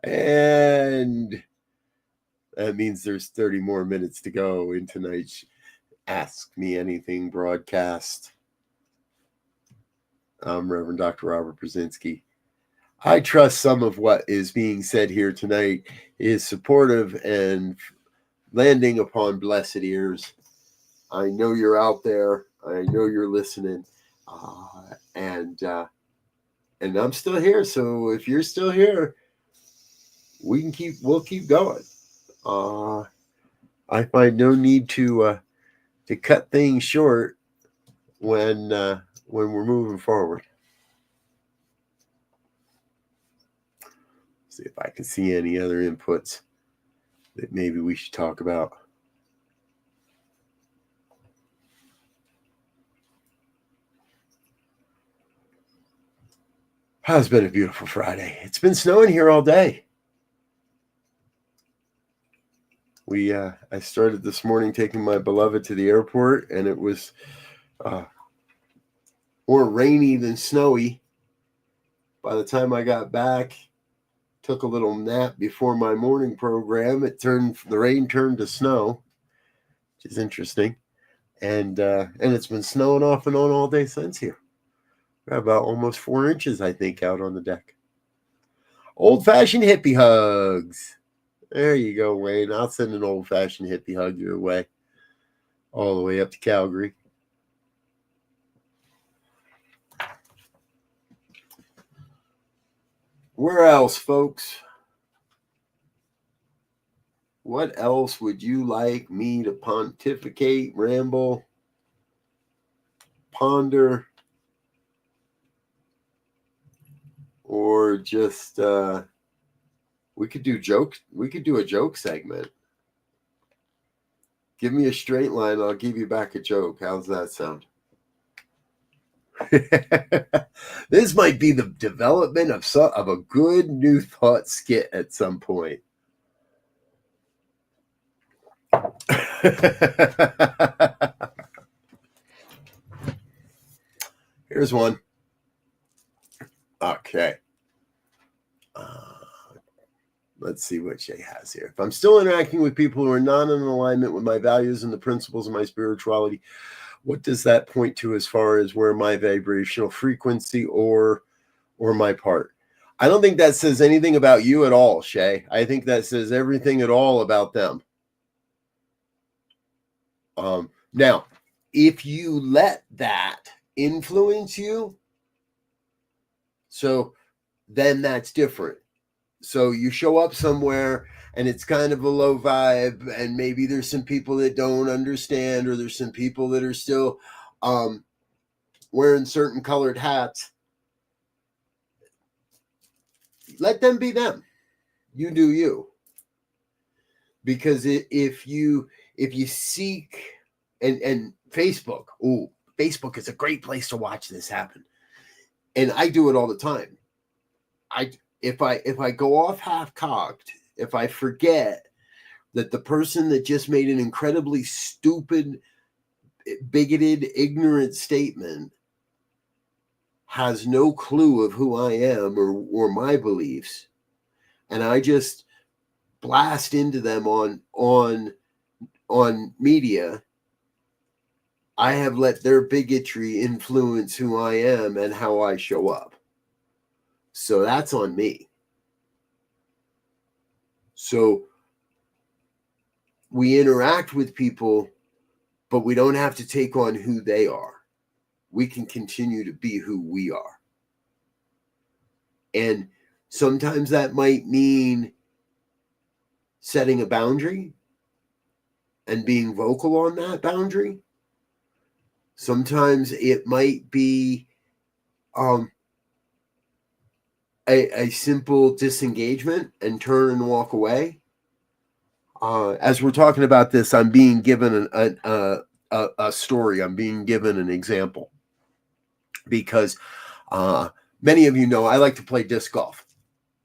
And that means there's 30 more minutes to go in tonight's Ask Me Anything broadcast. I'm Reverend Dr. Robert Brzezinski. I trust some of what is being said here tonight is supportive and landing upon blessed ears. I know you're out there. I know you're listening. And I'm still here. So if you're still here, we'll keep going. I find no need to cut things short when we're moving forward. See if I can see any other inputs that maybe we should talk about. Oh, it's been a beautiful Friday. It's been snowing here all day. I started this morning taking my beloved to the airport, and it was more rainy than snowy. By the time I got back, took a little nap before my morning program. The rain turned to snow, which is interesting, and it's been snowing off and on all day since here. Got about almost 4 inches, I think, out on the deck. Old-fashioned hippie hugs. There you go, Wayne. I'll send an old-fashioned hippie hug your way, all the way up to Calgary. Where else, folks? What else would you like me to pontificate, ramble, ponder, or just we could do a joke segment. Give me a straight line, I'll give you back a joke. How's that sound? This might be the development of a good New Thought skit at some point. Here's one. Okay. Let's see what Shay has here. If I'm still interacting with people who are not in alignment with my values and the principles of my spirituality, what does that point to as far as where my vibrational frequency or my part? I don't think that says anything about you at all, Shay. I think that says everything at all about them. Now, if you let that influence you, so then that's different. So you show up somewhere and it's kind of a low vibe, and maybe there's some people that don't understand, or there's some people that are still wearing certain colored hats. Let them be them. You do you. Because if you seek, and Facebook, Facebook is a great place to watch this happen. And I do it all the time. If I go off half-cocked, if I forget that the person that just made an incredibly stupid, bigoted, ignorant statement has no clue of who I am or my beliefs, and I just blast into them on media, I have let their bigotry influence who I am and how I show up. So that's on me. So we interact with people, but we don't have to take on who they are. We can continue to be who we are. And sometimes that might mean setting a boundary and being vocal on that boundary. Sometimes it might be a simple disengagement and turn and walk away. As we're talking about this, I'm being given a story. I'm being given an example because many of you know I like to play disc golf.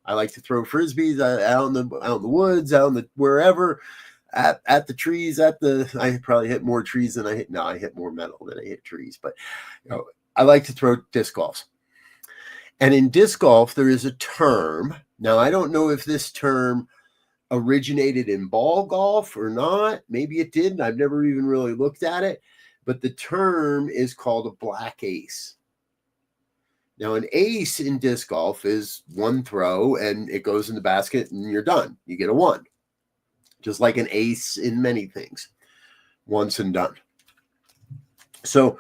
I like to throw frisbees out in the woods, out in the wherever, at the trees. I probably hit more trees than I hit. No, I hit more metal than I hit trees. But I like to throw disc golfs. And in disc golf, there is a term. Now, I don't know if this term originated in ball golf or not. Maybe it did. I've never even really looked at it. But the term is called a black ace. Now, an ace in disc golf is one throw and it goes in the basket and you're done. You get a 1. Just like an ace in many things. Once and done. So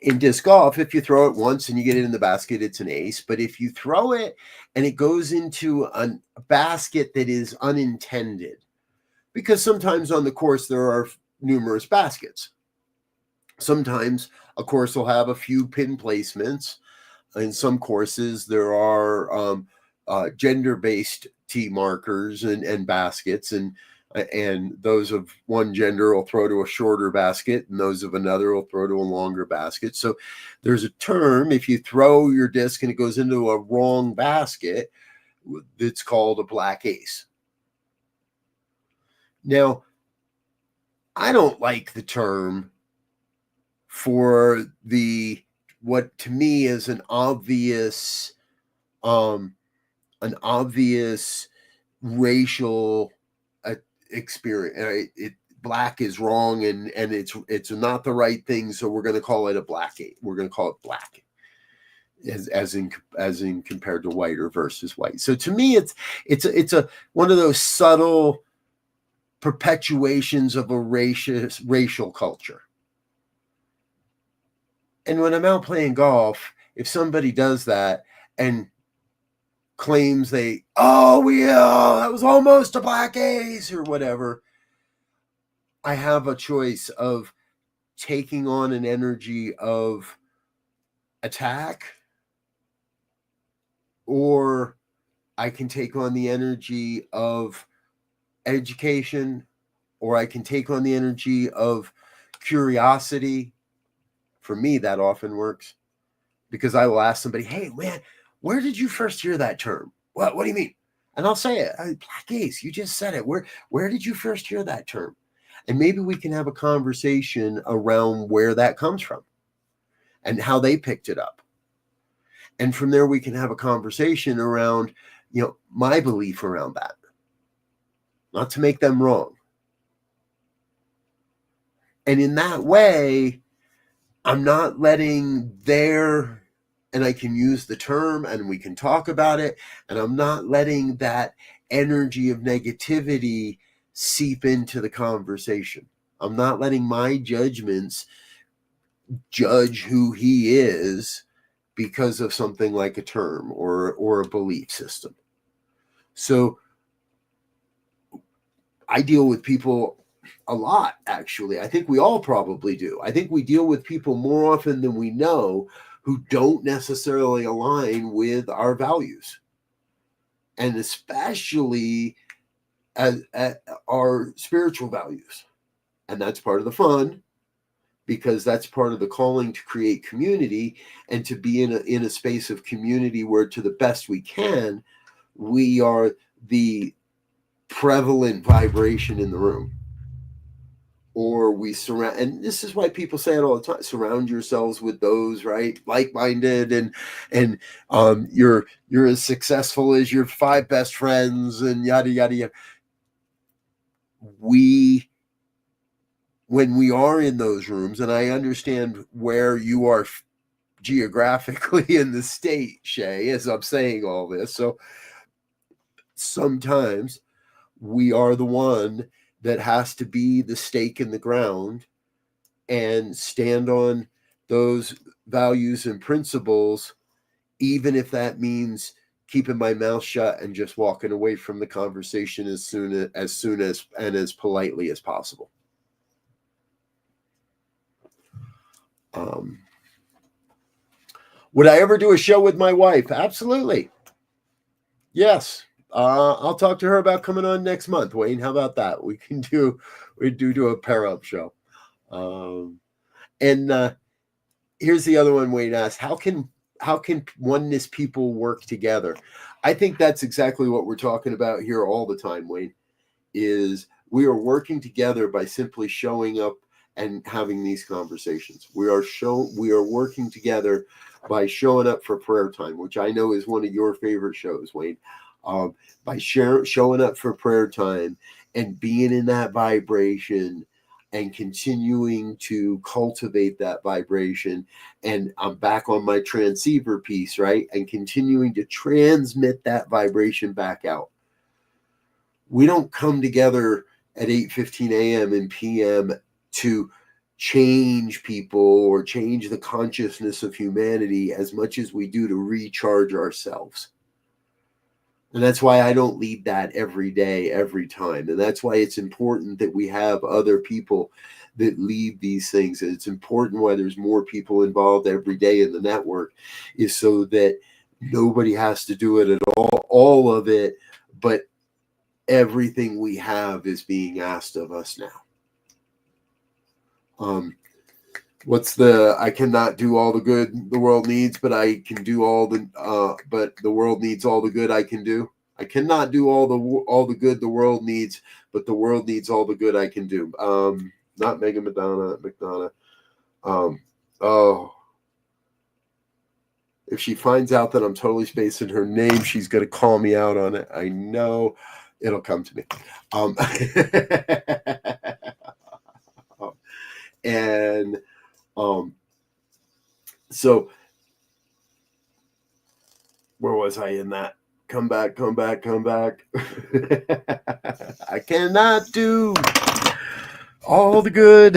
in disc golf, if you throw it once and you get it in the basket, it's an ace. But if you throw it and it goes into a basket that is unintended, because sometimes on the course there are numerous baskets. Sometimes a course will have a few pin placements. In some courses, there are gender-based tee markers and baskets. And And those of one gender will throw to a shorter basket, and those of another will throw to a longer basket. So there's a term, if you throw your disc and it goes into a wrong basket, it's called a black ace. Now, I don't like the term for what to me is an obvious racial experience. Black is wrong, and it's not the right thing, so we're going to call it a black ace. We're going to call it black, as in compared to white or versus white. So to me, it's a one of those subtle perpetuations of a racial culture. And when I'm out playing golf, if somebody does that and claims that was almost a black ace or whatever, I have a choice of taking on an energy of attack, or I can take on the energy of education, or I can take on the energy of curiosity. For me, that often works, because I will ask somebody, hey, man, where did you first hear that term? What do you mean? And I'll say it. Black ace, you just said it. Where did you first hear that term? And maybe we can have a conversation around where that comes from and how they picked it up. And from there, we can have a conversation around, my belief around that. Not to make them wrong. And in that way, I'm not letting and I can use the term and we can talk about it, and I'm not letting that energy of negativity seep into the conversation. I'm not letting my judgments judge who he is because of something like a term or a belief system. So I deal with people a lot, actually. I think we all probably do. I think we deal with people more often than we know who don't necessarily align with our values, and especially as our spiritual values. And that's part of the fun, because that's part of the calling to create community and to be in a space of community where, to the best we can, we are the prevalent vibration in the room. Or we surround, and this is why people say it all the time, surround yourselves with those, right, like-minded, and you're as successful as your 5 best friends, and yada yada yada. When we are in those rooms, and I understand where you are geographically in the state, Shay, as I'm saying all this, so sometimes we are the one that has to be the stake in the ground and stand on those values and principles, even if that means keeping my mouth shut and just walking away from the conversation as soon as and as politely as possible. Would I ever do a show with my wife? Absolutely. Yes. I'll talk to her about coming on next month. Wayne, how about that? We do a pair up show. And here's the other one Wayne asked: how can oneness people work together? I think that's exactly what we're talking about here all the time, Wayne. Is we are working together by simply showing up and having these conversations. We are working together by showing up for prayer time, which I know is one of your favorite shows, Wayne. By showing up for prayer time and being in that vibration and continuing to cultivate that vibration. And I'm back on my transceiver piece, right? And continuing to transmit that vibration back out. We don't come together at 8:15 a.m. and p.m. to change people or change the consciousness of humanity as much as we do to recharge ourselves. And that's why I don't lead that every day, every time. And that's why it's important that we have other people that lead these things. And it's important why there's more people involved every day in the network, is so that nobody has to do it at all of it, but everything we have is being asked of us now. I cannot do all the good the world needs, but I can do but the world needs all the good I can do. I cannot do all the good the world needs, but the world needs all the good I can do. Not Megan McDonough. If she finds out that I'm totally spacing her name, she's going to call me out on it. I know it'll come to me. So where was I in that? Come back. I cannot do all the good.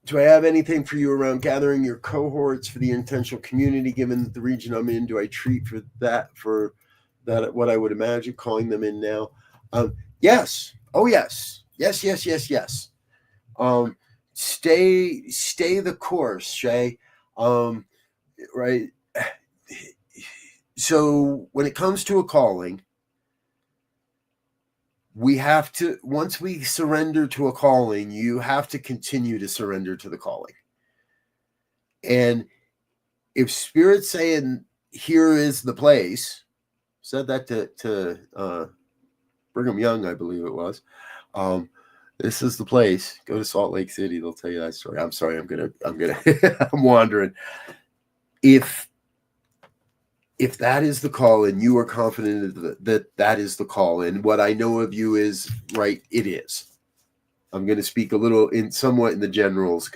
Do I have anything for you around gathering your cohorts for the intentional community? Given the region I'm in, do I treat for that what I would imagine calling them in now? Yes. Oh, yes. Yes. Stay the course, Shay. Right. So when it comes to a calling, we have to, once we surrender to a calling, you have to continue to surrender to the calling. And if Spirit's saying, here is the place, said that to Brigham Young, I believe it was, this is the place, go to Salt Lake City, they'll tell you that story. I'm sorry, I'm wandering. If that is the call and you are confident that is the call, and what I know of you is right, it is. I'm going to speak a little somewhat in the generals,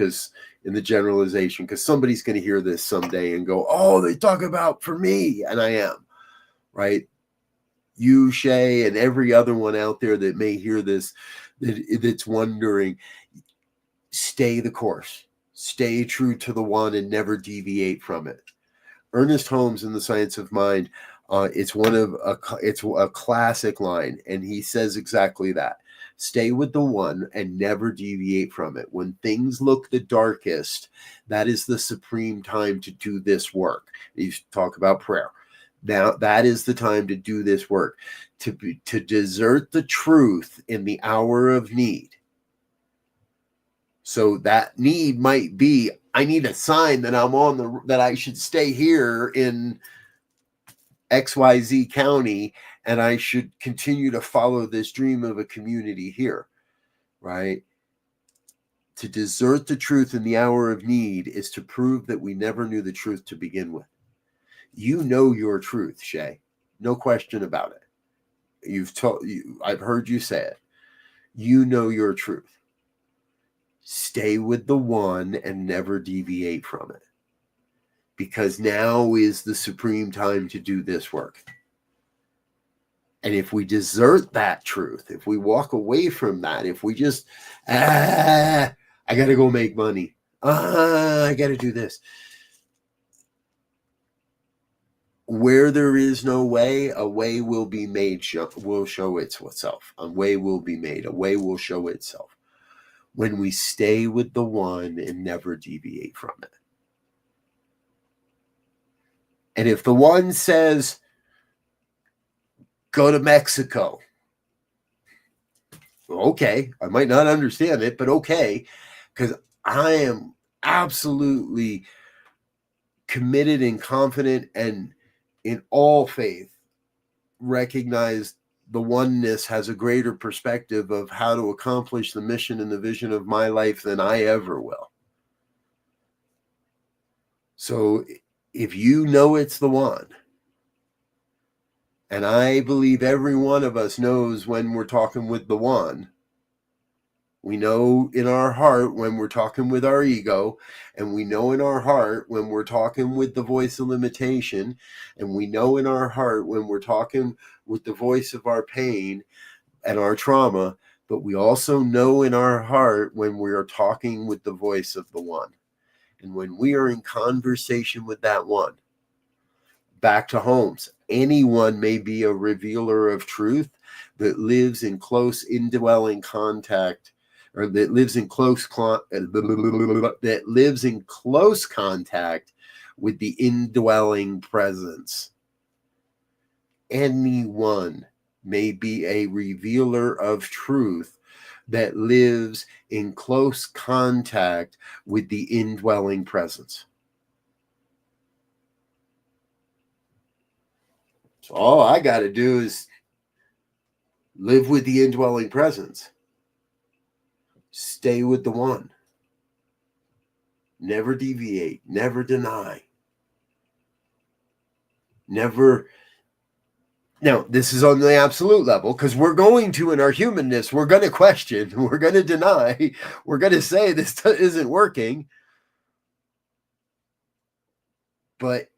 in the generalization, because somebody's going to hear this someday and go, oh, they talk about for me. And I am, right? You, Shay, and every other one out there that may hear this, that's wondering, stay the course, stay true to the one and never deviate from it. Ernest Holmes in The Science of Mind, it's a classic line, and he says exactly that. Stay with the one and never deviate from it. When things look the darkest, that is the supreme time to do this work. You talk about prayer. Now, that is the time to do this work, to desert the truth in the hour of need. So that need might be, I need a sign that that I should stay here in XYZ County, and I should continue to follow this dream of a community here, right? To desert the truth in the hour of need is to prove that we never knew the truth to begin with. You know your truth, Shay. No question about it. I've heard you say it. You know your truth. Stay with the one and never deviate from it. Because now is the supreme time to do this work. And if we desert that truth, if we walk away from that, if we just, I got to go make money. I got to do this. Where there is no way, a way will be made, will show itself. A way will be made. A way will show itself. When we stay with the one and never deviate from it. And if the one says, go to Mexico, okay, I might not understand it, but okay, because I am absolutely committed and confident and in all faith recognize the oneness has a greater perspective of how to accomplish the mission and the vision of my life than I ever will. So if you know it's the one, and I believe every one of us knows when we're talking with the one, we know in our heart when we're talking with our ego, and we know in our heart when we're talking with the voice of limitation, and we know in our heart when we're talking with the voice of our pain and our trauma, but we also know in our heart when we are talking with the voice of the one. And when we are in conversation with that one, back to Holmes, anyone may be a revealer of truth that lives in close indwelling contact, or that lives in close contact with the indwelling presence. Anyone may be a revealer of truth that lives in close contact with the indwelling presence. So all I got to do is live with the indwelling presence. Stay with the one. Never deviate, never deny. Never. Now, this is on the absolute level, because we're going to, in our humanness, we're going to question, we're going to deny, we're going to say this isn't working. But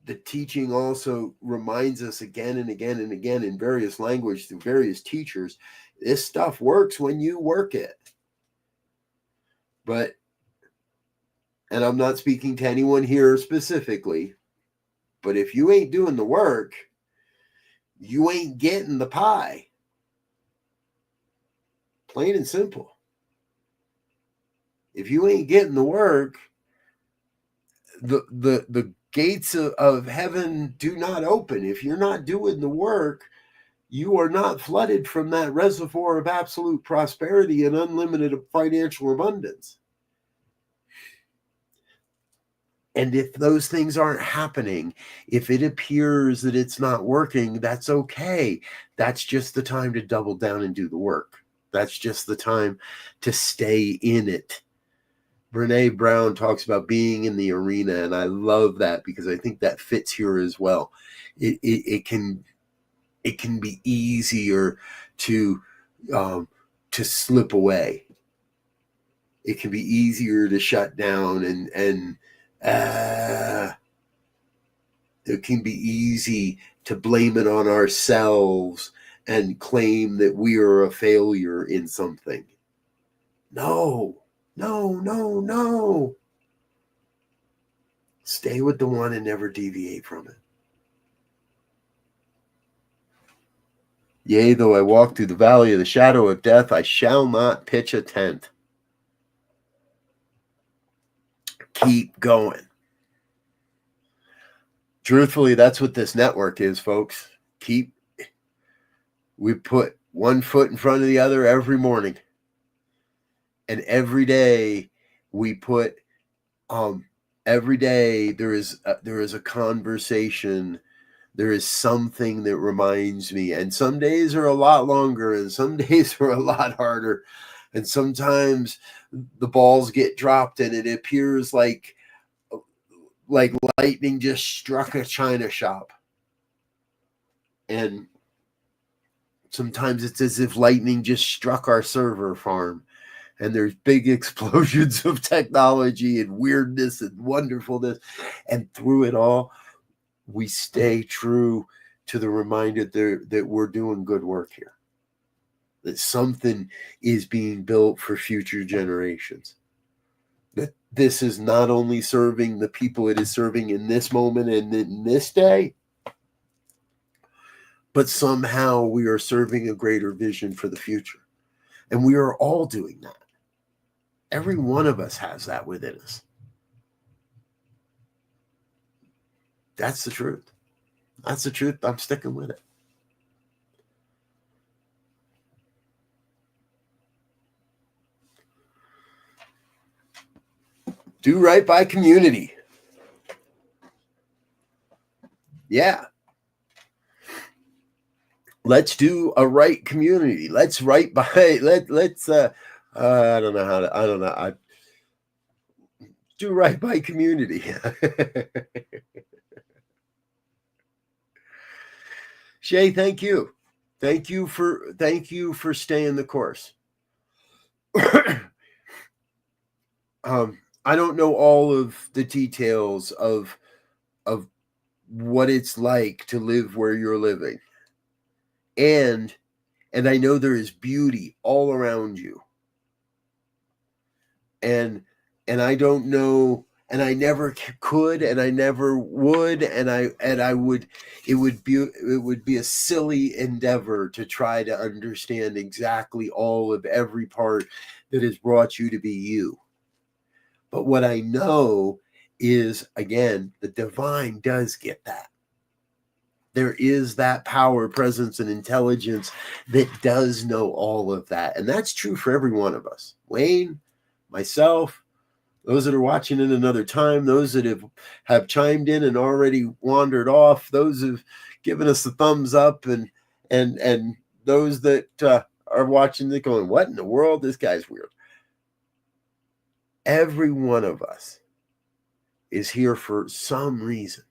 the teaching also reminds us again and again and again in various language through various teachers, this stuff works when you work it. But, and I'm not speaking to anyone here specifically, but if you ain't doing the work, you ain't getting the pie. Plain and simple. If you ain't getting the work, the gates of heaven do not open. If you're not doing the work, you are not flooded from that reservoir of absolute prosperity and unlimited financial abundance. And if those things aren't happening, if it appears that it's not working, that's okay. That's just the time to double down and do the work. That's just the time to stay in it. Brene Brown talks about being in the arena, and I love that because I think that fits here as well. It can be easier to slip away. It can be easier to shut down and it can be easy to blame it on ourselves and claim that we are a failure in something. No. Stay with the one and never deviate from it. Yea, though I walk through the valley of the shadow of death, I shall not pitch a tent. Keep going. Truthfully, that's what this network is, folks. We put one foot in front of the other every morning. And every day we put, every day there is a conversation. There is something that reminds me. And some days are a lot longer and some days are a lot harder. And sometimes the balls get dropped and it appears like lightning just struck a china shop. And sometimes it's as if lightning just struck our server farm. And there's big explosions of technology and weirdness and wonderfulness. And through it all, we stay true to the reminder that we're doing good work here. That something is being built for future generations. That this is not only serving the people it is serving in this moment and in this day, but somehow we are serving a greater vision for the future. And we are all doing that. Every one of us has that within us. That's the truth. That's the truth. I'm sticking with it. Do right by community. Yeah. Let's do a right community. Let's right by, let's I don't know. I do right by community. Shay, thank you. Thank you for staying the course. I don't know all of the details of what it's like to live where you're living. And I know there is beauty all around you. And I don't know, and I never could, and I never would, and I would, it would be a silly endeavor to try to understand exactly all of every part that has brought you to be you. But what I know is, again, the divine does get that. There is that power, presence, and intelligence that does know all of that. And that's true for every one of us. Wayne, myself, those that are watching in another time, those that have chimed in and already wandered off, those who've given us the thumbs up, and those that are watching that going, what in the world? This guy's weird. Every one of us is here for some reason.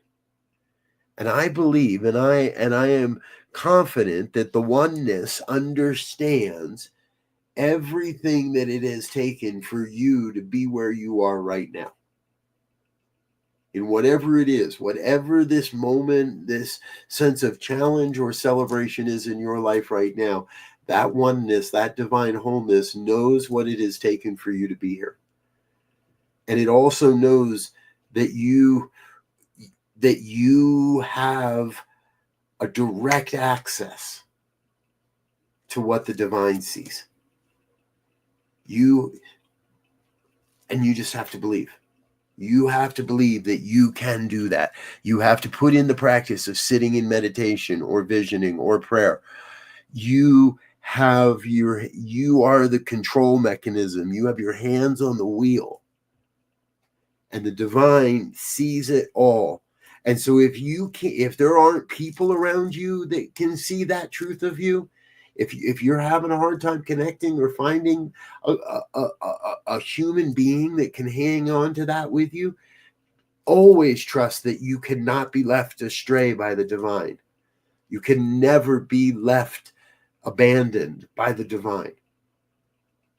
And I believe, and I am confident that the oneness understands everything that it has taken for you to be where you are right now. In whatever it is, whatever this moment, this sense of challenge or celebration is in your life right now, that oneness, that divine wholeness knows what it has taken for you to be here. And it also knows that you have a direct access to what the divine sees. You just have to believe. You have to believe that you can do that. You have to put in the practice of sitting in meditation or visioning or prayer. You are the control mechanism. You have your hands on the wheel. And the divine sees it all. And so if there aren't people around you that can see that truth of you, if you're having a hard time connecting or finding a human being that can hang on to that with you, always trust that you cannot be left astray by the divine. You can never be left abandoned by the divine.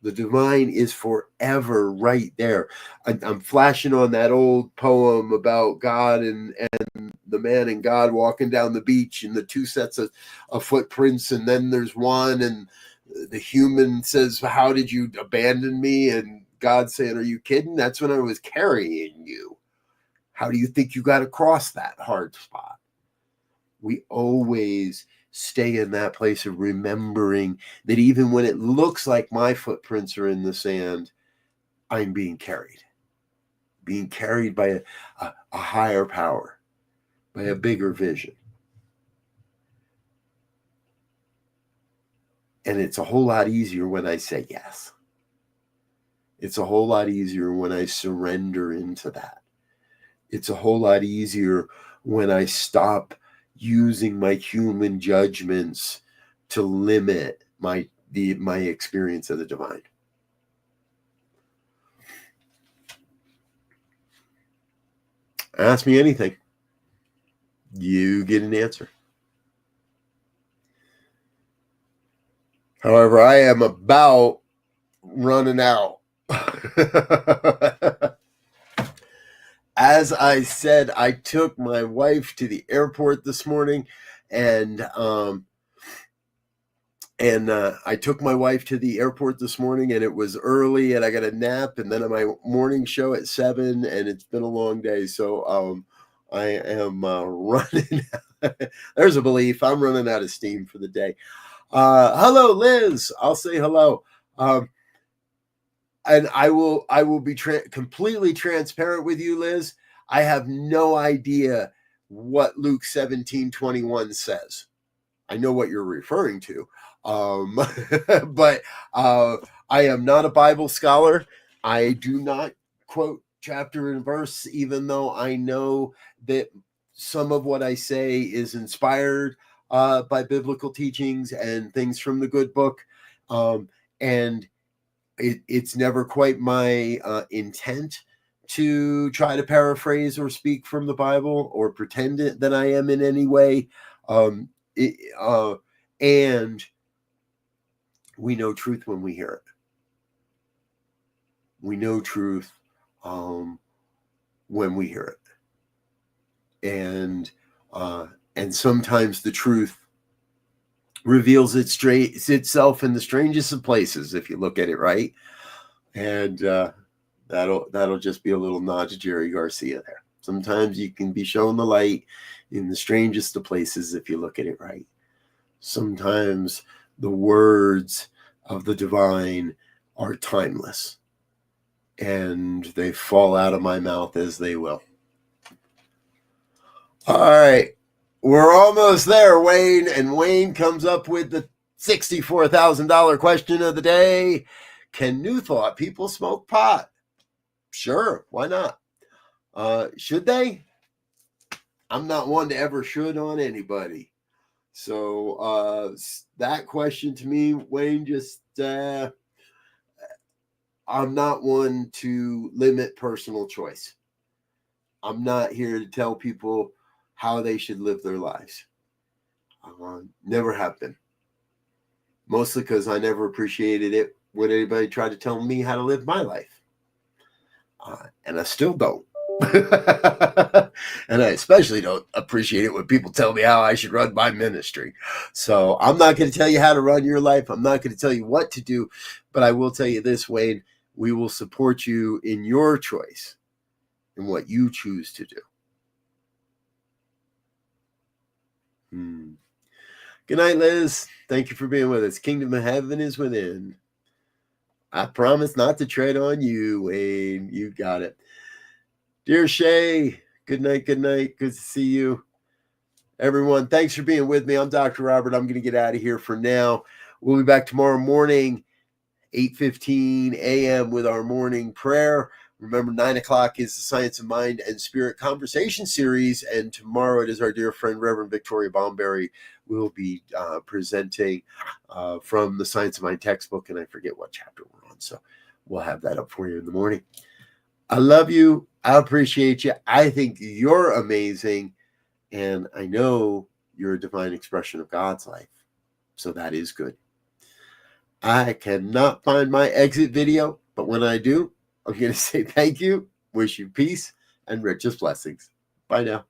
The divine is forever right there. I'm flashing on that old poem about God and the man and God walking down the beach, and the two sets of footprints, and then there's one, and the human says, how did you abandon me? And God saying, are you kidding? That's when I was carrying you. How do you think you got across that hard spot? We always stay in that place of remembering that even when it looks like my footprints are in the sand, I'm being carried by a higher power, by a bigger vision. And it's a whole lot easier when I say yes. It's a whole lot easier when I surrender into that. It's a whole lot easier when I stop using my human judgments to limit my experience of the divine. Ask me anything. You get an answer. However, I am about running out. As I said, I took my wife to the airport this morning, and I took my wife to the airport this morning, and it was early, and I got a nap, and then my morning show at 7, and it's been a long day, so I am running. There's a belief. I'm running out of steam for the day. Hello, Liz. I'll say hello. And I will be completely transparent with you, Liz. I have no idea what Luke 17:21 says. I know what you're referring to, but I am not a Bible scholar. I do not quote chapter and verse, even though I know that some of what I say is inspired by biblical teachings and things from the good book, and it's never quite my intent to try to paraphrase or speak from the Bible or pretend that I am in any way. And we know truth when we hear it. We know truth when we hear it. And sometimes the truth reveals itself in the strangest of places, if you look at it right. And that'll just be a little nod to Jerry Garcia there. Sometimes you can be shown the light in the strangest of places if you look at it right. Sometimes the words of the divine are timeless. and they fall out of my mouth as they will. All right. We're almost there, Wayne. And Wayne comes up with the $64,000 question of the day. Can New Thought people smoke pot? Sure. Why not? Should they? I'm not one to ever should on anybody. So that question to me, Wayne, just I'm not one to limit personal choice. I'm not here to tell people how they should live their lives. Never have been. Mostly because I never appreciated it when anybody tried to tell me how to live my life. And I still don't. And I especially don't appreciate it when people tell me how I should run my ministry. So I'm not going to tell you how to run your life. I'm not going to tell you what to do. But I will tell you this, Wayne, we will support you in your choice and what you choose to do. Good night, Liz. Thank you for being with us. Kingdom of Heaven is within. I promise not to tread on you, Wayne. You got it. Dear Shay, good night, good night. Good to see you. Everyone, thanks for being with me. I'm Dr. Robert. I'm going to get out of here for now. We'll be back tomorrow morning, 8:15 a.m. with our morning prayer. Remember, 9 o'clock is the Science of Mind and Spirit Conversation Series, and tomorrow it is our dear friend, Reverend Victoria Baumberry, will be presenting from the Science of Mind textbook, and I forget what chapter we're on, so we'll have that up for you in the morning. I love you. I appreciate you. I think you're amazing, and I know you're a divine expression of God's life, so that is good. I cannot find my exit video, but when I do, I'm going to say thank you, wish you peace, and richest blessings. Bye now.